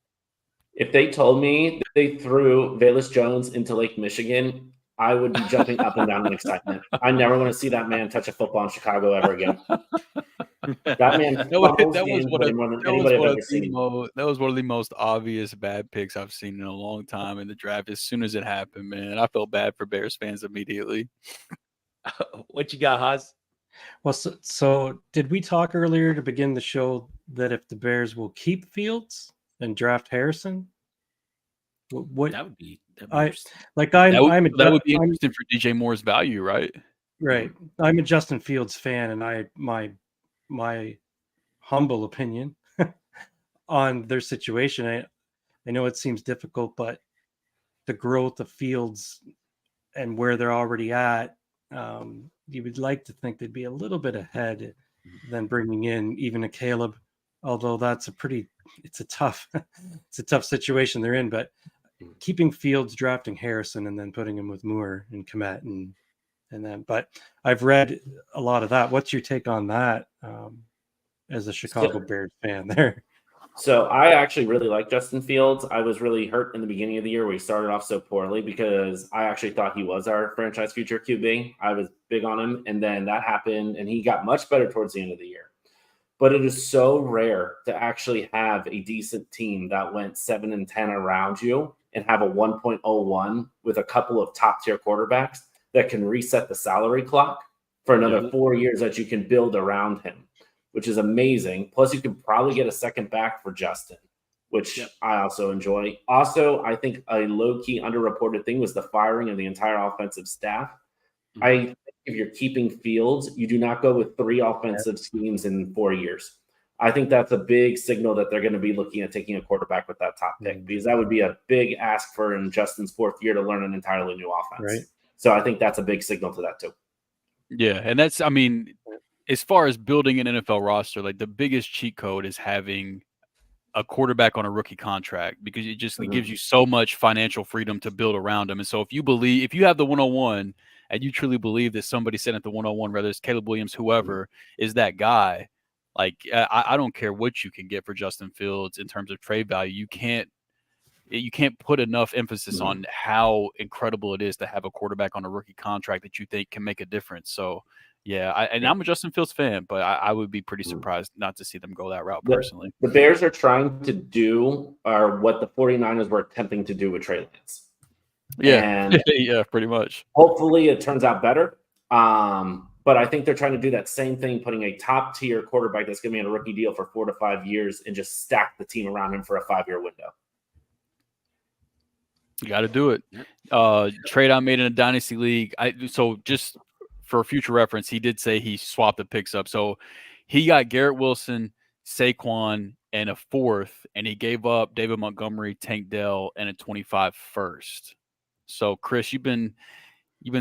[SPEAKER 4] If they told me they threw Voluis Jones into Lake Michigan, I would be jumping up and down in excitement. I never want to see that man touch a football in Chicago ever again. That man
[SPEAKER 5] that was one of the most obvious bad picks I've seen in a long time in the draft. As soon as it happened, man, I felt bad for Bears fans immediately.
[SPEAKER 1] What you got, Haas?
[SPEAKER 6] Well, so did we talk earlier to begin the show that if the Bears will keep Fields and draft Harrison? What
[SPEAKER 1] that would be
[SPEAKER 6] interesting.
[SPEAKER 5] That would be interesting for DJ Moore's value, right?
[SPEAKER 6] Right. I'm a Justin Fields fan, and my humble opinion on their situation. I know it seems difficult, but the growth of Fields and where they're already at, you would like to think they'd be a little bit ahead than bringing in even a Caleb, although it's a tough situation they're in. But keeping Fields, drafting Harrison, and then putting him with Moore and Kmet and then, but I've read a lot of that. What's your take on that as a Chicago Bears fan there?
[SPEAKER 4] So I actually really like Justin Fields. I was really hurt in the beginning of the year where he started off so poorly because I actually thought he was our franchise future QB. I was big on him, and then that happened, and he got much better towards the end of the year. But it is so rare to actually have a decent team that went 7-10 around you and have a 1.01 with a couple of top-tier quarterbacks that can reset the salary clock for another 4 years that you can build around him, which is amazing. Plus, you can probably get a second back for Justin, which I also enjoy. Also, I think a low-key underreported thing was the firing of the entire offensive staff. Mm-hmm. I think if you're keeping Fields, you do not go with 3 offensive schemes in 4 years. I think that's a big signal that they're going to be looking at taking a quarterback with that top pick, because that would be a big ask for in Justin's 4th year to learn an entirely new offense.
[SPEAKER 6] Right.
[SPEAKER 4] So I think that's a big signal to that too.
[SPEAKER 5] Yeah, and that's, I mean, as far as building an NFL roster, like the biggest cheat code is having a quarterback on a rookie contract, because it just it gives you so much financial freedom to build around him. And so if you have the 101 and you truly believe that somebody sitting at the 101, whether it's Caleb Williams, whoever is that guy, like I don't care what you can get for Justin Fields in terms of trade value. You can't put enough emphasis on how incredible it is to have a quarterback on a rookie contract that you think can make a difference. So, yeah, I'm a Justin Fields fan, but I would be pretty surprised not to see them go that route personally.
[SPEAKER 4] The Bears are trying to do what the 49ers were attempting to do with Trey Lance.
[SPEAKER 5] Yeah,
[SPEAKER 4] and
[SPEAKER 5] yeah, pretty much.
[SPEAKER 4] Hopefully it turns out better. But I think they're trying to do that same thing, putting a top-tier quarterback that's going to be on a rookie deal for 4 to 5 years and just stack the team around him for a 5-year window.
[SPEAKER 5] You got to do it. Trade I made in a dynasty league. So just for future reference, he did say he swapped the picks up. So he got Garrett Wilson, Saquon, and a 4th, and he gave up David Montgomery, Tank Dell, and a 25 first. So Chris, you've been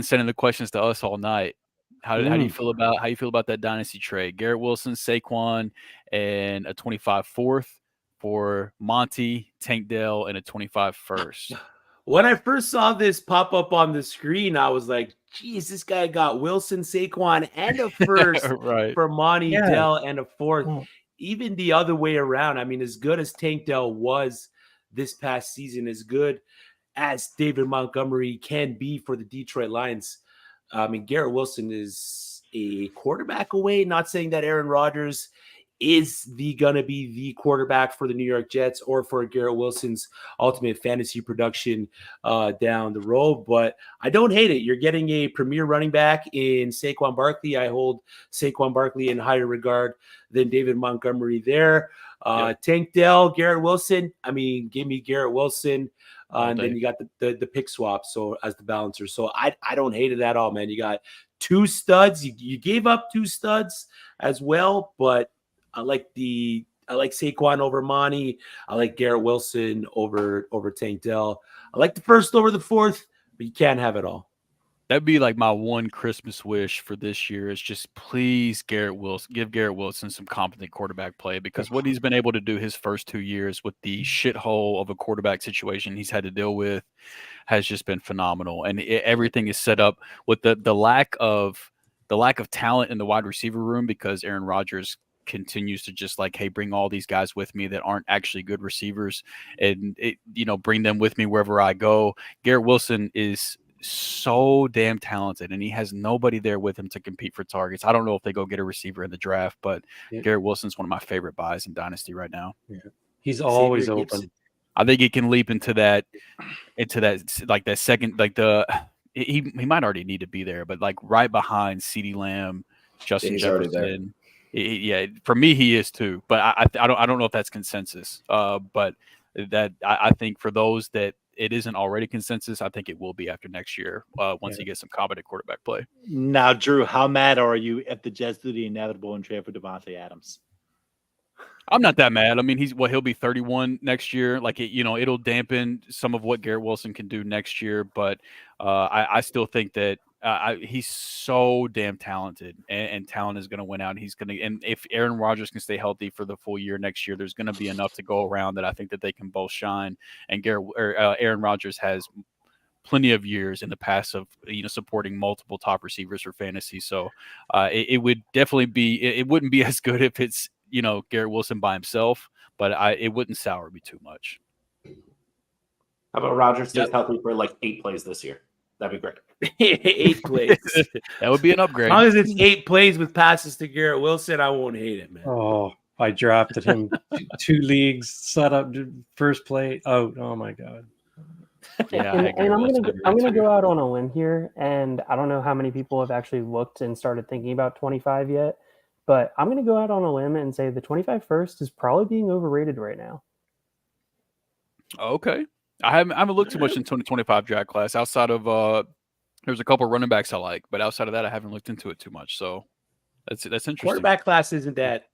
[SPEAKER 5] sending the questions to us all night. How do you feel about that dynasty trade? Garrett Wilson, Saquon, and a 25 4th for Monty, Tank Dell, and a 25 first.
[SPEAKER 1] When I first saw this pop up on the screen, I was like, geez, this guy got Wilson, Saquon, and a 1st
[SPEAKER 5] right.
[SPEAKER 1] for Monty Dell and a 4th. Even the other way around, I mean, as good as Tank Dell was this past season, as good as David Montgomery can be for the Detroit Lions. I mean, Garrett Wilson is a quarterback away. Not saying that Aaron Rodgers is gonna be the quarterback for the New York Jets or for Garrett Wilson's ultimate fantasy production down the road, but I don't hate it. You're getting a premier running back in Saquon Barkley. I hold Saquon Barkley in higher regard than David Montgomery there. Tank Dell, Garrett Wilson. I mean, give me Garrett Wilson. And then you got the pick swap so as the balancer. So I don't hate it at all, man. You got two studs. You gave up two studs as well, but I like Saquon over Monty. I like Garrett Wilson over Tank Dell. I like the first over the fourth, but you can't have it all.
[SPEAKER 5] That'd be like my one Christmas wish for this year is just please give Garrett Wilson some competent quarterback play, because what he's been able to do his first 2 years with the shithole of a quarterback situation he's had to deal with has just been phenomenal. And everything is set up with the lack of talent in the wide receiver room, because Aaron Rodgers continues to just like, hey, bring all these guys with me that aren't actually good receivers and bring them with me wherever I go. Garrett Wilson is so damn talented, and he has nobody there with him to compete for targets. I don't know if they go get a receiver in the draft, but Garrett Wilson's one of my favorite buys in Dynasty right now.
[SPEAKER 6] Yeah. He's always open.
[SPEAKER 5] I think he can leap into that like that second, like he might already need to be there, but like right behind CeeDee Lamb, Justin Jefferson. Yeah, for me he is too, but I don't know if that's consensus. But that I think for those that it isn't already consensus, I think it will be after next year once he gets some competent quarterback play.
[SPEAKER 7] Now, Drew, how mad are you if the Jets do the inevitable and trade for Devontae Adams?
[SPEAKER 5] I'm not that mad. I mean, he'll be 31 next year. Like it'll dampen some of what Garrett Wilson can do next year, but I still think that he's so damn talented, and talent is going to win out. And if Aaron Rodgers can stay healthy for the full year next year, there's going to be enough to go around that I think that they can both shine. And Aaron Rodgers has plenty of years in the past of supporting multiple top receivers for fantasy. So it would definitely be. It wouldn't be as good if it's Garrett Wilson by himself, but it wouldn't sour me too much.
[SPEAKER 4] How about Rodgers stays healthy for like 8 plays this year? That'd be great.
[SPEAKER 1] 8 plays.
[SPEAKER 5] That would be an upgrade.
[SPEAKER 1] As long as it's 8 plays with passes to Garrett Wilson, I won't hate it, man.
[SPEAKER 6] Oh, I drafted him 2 leagues, set up first play. Oh my god.
[SPEAKER 5] Yeah,
[SPEAKER 3] and I'm gonna go out on a limb here, and I don't know how many people have actually looked and started thinking about 25 yet, but I'm gonna go out on a limb and say the 25 first is probably being overrated right now.
[SPEAKER 5] Okay. I haven't looked too much in 2025 draft class outside of there's a couple of running backs I like, but outside of that, I haven't looked into it too much. So that's interesting.
[SPEAKER 1] Quarterback class isn't that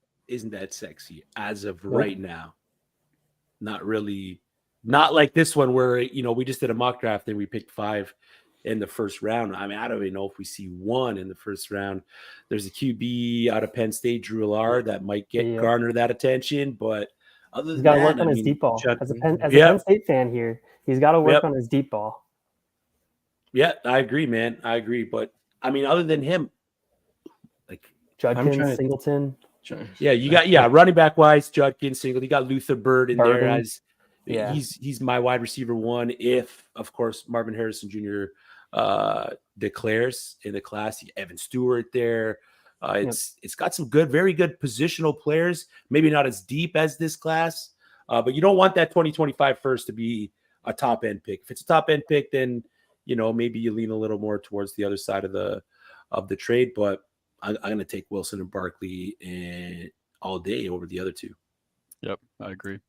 [SPEAKER 1] sexy as of right now. Not really. Not like this one where we just did a mock draft and we picked 5 in the first round. I mean, I don't even know if we see 1 in the first round. There's a QB out of Penn State, Drew Allard, that might garner that attention, but other than
[SPEAKER 3] he's got to
[SPEAKER 1] that,
[SPEAKER 3] work on his deep ball. As a Penn State fan here, he's got to work on his deep ball.
[SPEAKER 1] Yeah, I agree, man. I agree. But I mean, other than him, like
[SPEAKER 3] Judkins, Singleton.
[SPEAKER 1] Yeah, you got running back wise, Judkins, Singleton. You got Luther Bird in there as he's my wide receiver 1. If of course Marvin Harrison Jr. Declares in the class, Evan Stewart there. It's got some very good positional players. Maybe not as deep as this class, but you don't want that 2025 first to be a top end pick. If it's a top end pick, then maybe you lean a little more towards the other side of the trade. But I'm going to take Wilson and Barkley and all day over the other two.
[SPEAKER 5] Yep, I agree.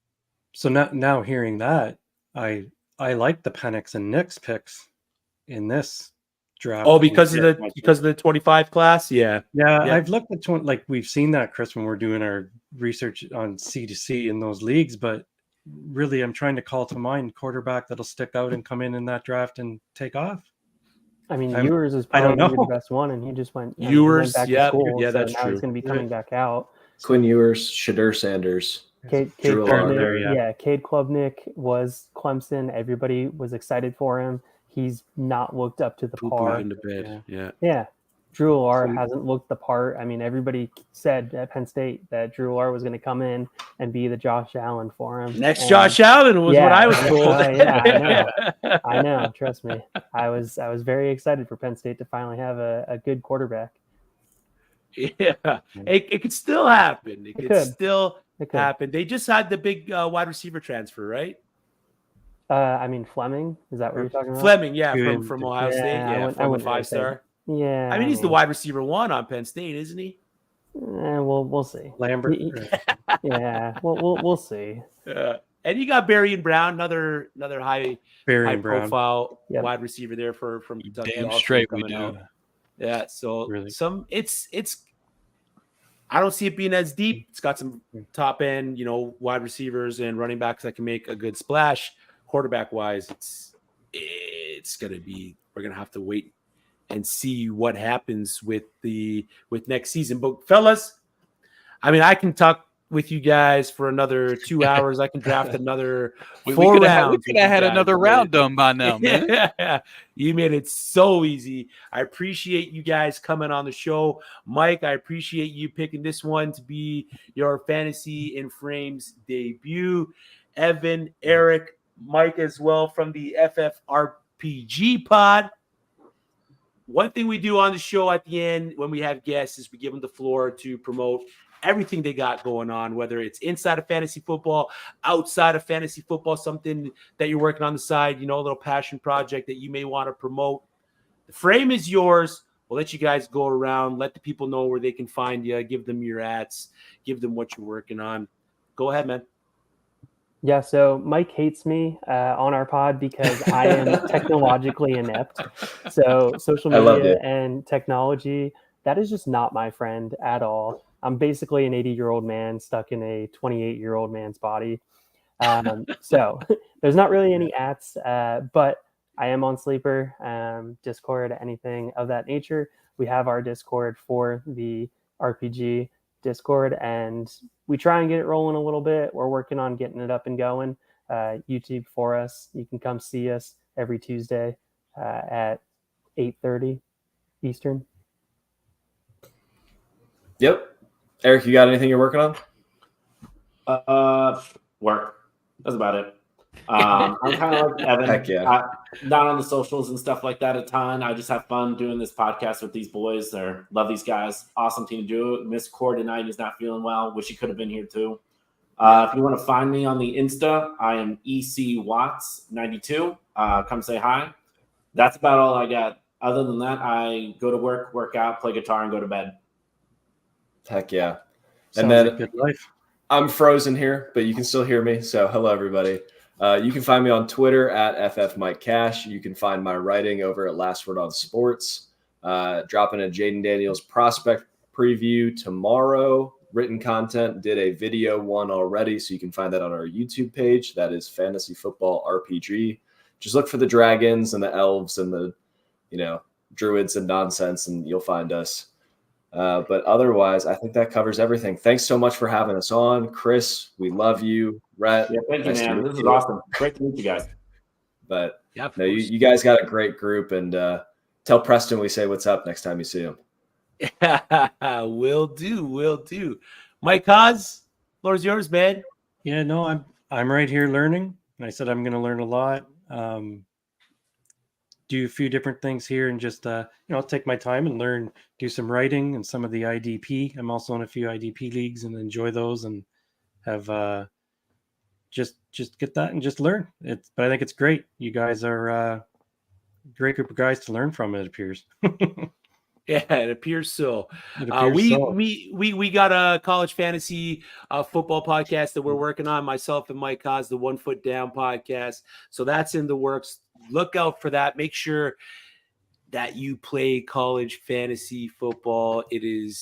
[SPEAKER 6] So now hearing that, I like the Penix and Knicks picks in this draft.
[SPEAKER 1] Oh, because of the 25 class, yeah.
[SPEAKER 6] I've looked at like we've seen that, Chris, when we're doing our research on C2C in those leagues, but really I'm trying to call to mind quarterback that'll stick out and come in that draft and take off.
[SPEAKER 3] I mean, Ewers is probably the best one, and he just went.
[SPEAKER 1] Ewers,
[SPEAKER 3] back to school,
[SPEAKER 1] yeah,
[SPEAKER 3] so
[SPEAKER 1] that's
[SPEAKER 3] now
[SPEAKER 1] true.
[SPEAKER 3] He's going to be coming back out.
[SPEAKER 2] Quinn Ewers, Shadur Sanders,
[SPEAKER 3] Cade Klubnik was Clemson. Everybody was excited for him. He's not looked up to the par.
[SPEAKER 1] Behind the bed. Yeah.
[SPEAKER 3] Drew Lohr hasn't looked the part. I mean, everybody said at Penn State that Drew Lohr was going to come in and be the Josh Allen for him.
[SPEAKER 1] Next Josh Allen was what I was told.
[SPEAKER 3] Yeah, I know. Trust me. I was very excited for Penn State to finally have a good quarterback.
[SPEAKER 1] Yeah, it could still happen. It could still happen. They just had the big wide receiver transfer, right?
[SPEAKER 3] I mean, Fleming. Is that what you're talking about?
[SPEAKER 1] Fleming, yeah, from Ohio State. Yeah, from a 5-star.
[SPEAKER 3] Yeah.
[SPEAKER 1] I mean, he's the wide receiver 1 on Penn State, isn't he?
[SPEAKER 3] We'll see.
[SPEAKER 6] Lambert.
[SPEAKER 3] Yeah, we'll see.
[SPEAKER 1] And you got Barry and Brown, another high profile wide receiver there from Kentucky.
[SPEAKER 5] Damn straight we do.
[SPEAKER 1] Out. Yeah, so
[SPEAKER 6] really?
[SPEAKER 1] It's I don't see it being as deep. It's got some top end, wide receivers and running backs that can make a good splash. Quarterback wise, it's gonna be, we're gonna have to wait and see what happens with next season. But fellas, I mean, I can talk with you guys for another 2 hours. I can draft another 4 rounds.
[SPEAKER 5] We could have had another round done by now, man.
[SPEAKER 1] Yeah. You made it so easy. I appreciate you guys coming on the show. Mike, I appreciate you picking this one to be your Fantasy in Frames debut. Evan, Eric, Mike as well from the FFRPG pod. One thing we do on the show at the end when we have guests is we give them the floor to promote everything they got going on, whether it's inside of fantasy football, outside of fantasy football, something that you're working on the side, a little passion project that you may want to promote. The frame is yours. We'll let you guys go around, let the people know where they can find you, give them your ads, give them what you're working on. Go ahead, man.
[SPEAKER 3] Yeah, so Mike hates me on our pod because I am technologically inept. So social media and technology, that is just not my friend at all. I'm basically an 80-year-old man stuck in a 28-year-old man's body. So there's not really any ads, but I am on Sleeper, Discord, anything of that nature. We have our Discord for the RPG Discord, and we try and get it rolling a little bit. We're working on getting it up and going. YouTube for us. You can come see us every Tuesday at 8:30 Eastern.
[SPEAKER 2] Yep. Eric, you got anything you're working on?
[SPEAKER 4] Work. That's about it. I'm kind of like Evan.
[SPEAKER 2] Heck yeah.
[SPEAKER 4] Not on the socials and stuff like that a ton. I just have fun doing this podcast with these boys. Love these guys. Awesome team to do it. Miss Core tonight. He's not feeling well. Wish he could have been here too. If you want to find me on the Insta, I am ECWatts92. Come say hi. That's about all I got. Other than that, I go to work out, play guitar, and go to bed.
[SPEAKER 2] Heck yeah.
[SPEAKER 6] Sounds
[SPEAKER 2] And then
[SPEAKER 6] like good life.
[SPEAKER 2] I'm frozen here, but you can still hear me. So hello, everybody. You can find me on Twitter at FFMikeCash. You can find my writing over at Last Word on Sports. Dropping a Jaden Daniels prospect preview tomorrow. Written content, did a video one already, so you can find that on our YouTube page. That is Fantasy Football RPG. Just look for the dragons and the elves and the, druids and nonsense, and you'll find us. But otherwise, I think that covers everything. Thanks so much for having us on. Chris, we love you. Rhett,
[SPEAKER 4] yeah, thank you, man. This is awesome. Great to meet you guys.
[SPEAKER 2] But you guys got a great group, and tell Preston we say what's up next time you see him.
[SPEAKER 1] Will do. Mike Haas, floor's yours, man.
[SPEAKER 6] Yeah, no, I'm right here learning. I said I'm going to learn a lot. Do a few different things here and just take my time and learn, do some writing and some of the IDP. I'm also in a few IDP leagues and enjoy those and have just get that and just learn. But I think it's great. You guys are a great group of guys to learn from, it appears.
[SPEAKER 1] Yeah, it appears so. We got a college fantasy football podcast that we're working on. Myself and Mike Haas, the 1 Foot Down podcast. So that's in the works. Look out for that. Make sure that you play college fantasy football. It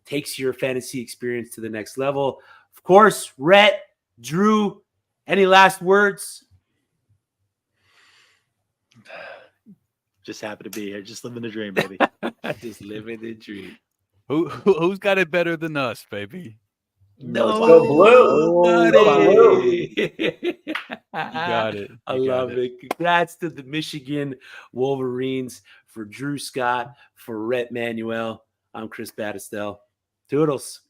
[SPEAKER 1] takes your fantasy experience to the next level. Of course, Rhett, Drew, any last words?
[SPEAKER 7] Just happy to be here. Just living the dream, baby.
[SPEAKER 1] Just living the dream.
[SPEAKER 5] Who's got it better than us, baby?
[SPEAKER 1] No,
[SPEAKER 4] Let's go blue.
[SPEAKER 1] buddy.
[SPEAKER 5] got it.
[SPEAKER 1] I
[SPEAKER 5] You got
[SPEAKER 1] love it. Congrats to the Michigan Wolverines. For Drew Scott, for Rhett Manuel, I'm Chris Battistel. Toodles.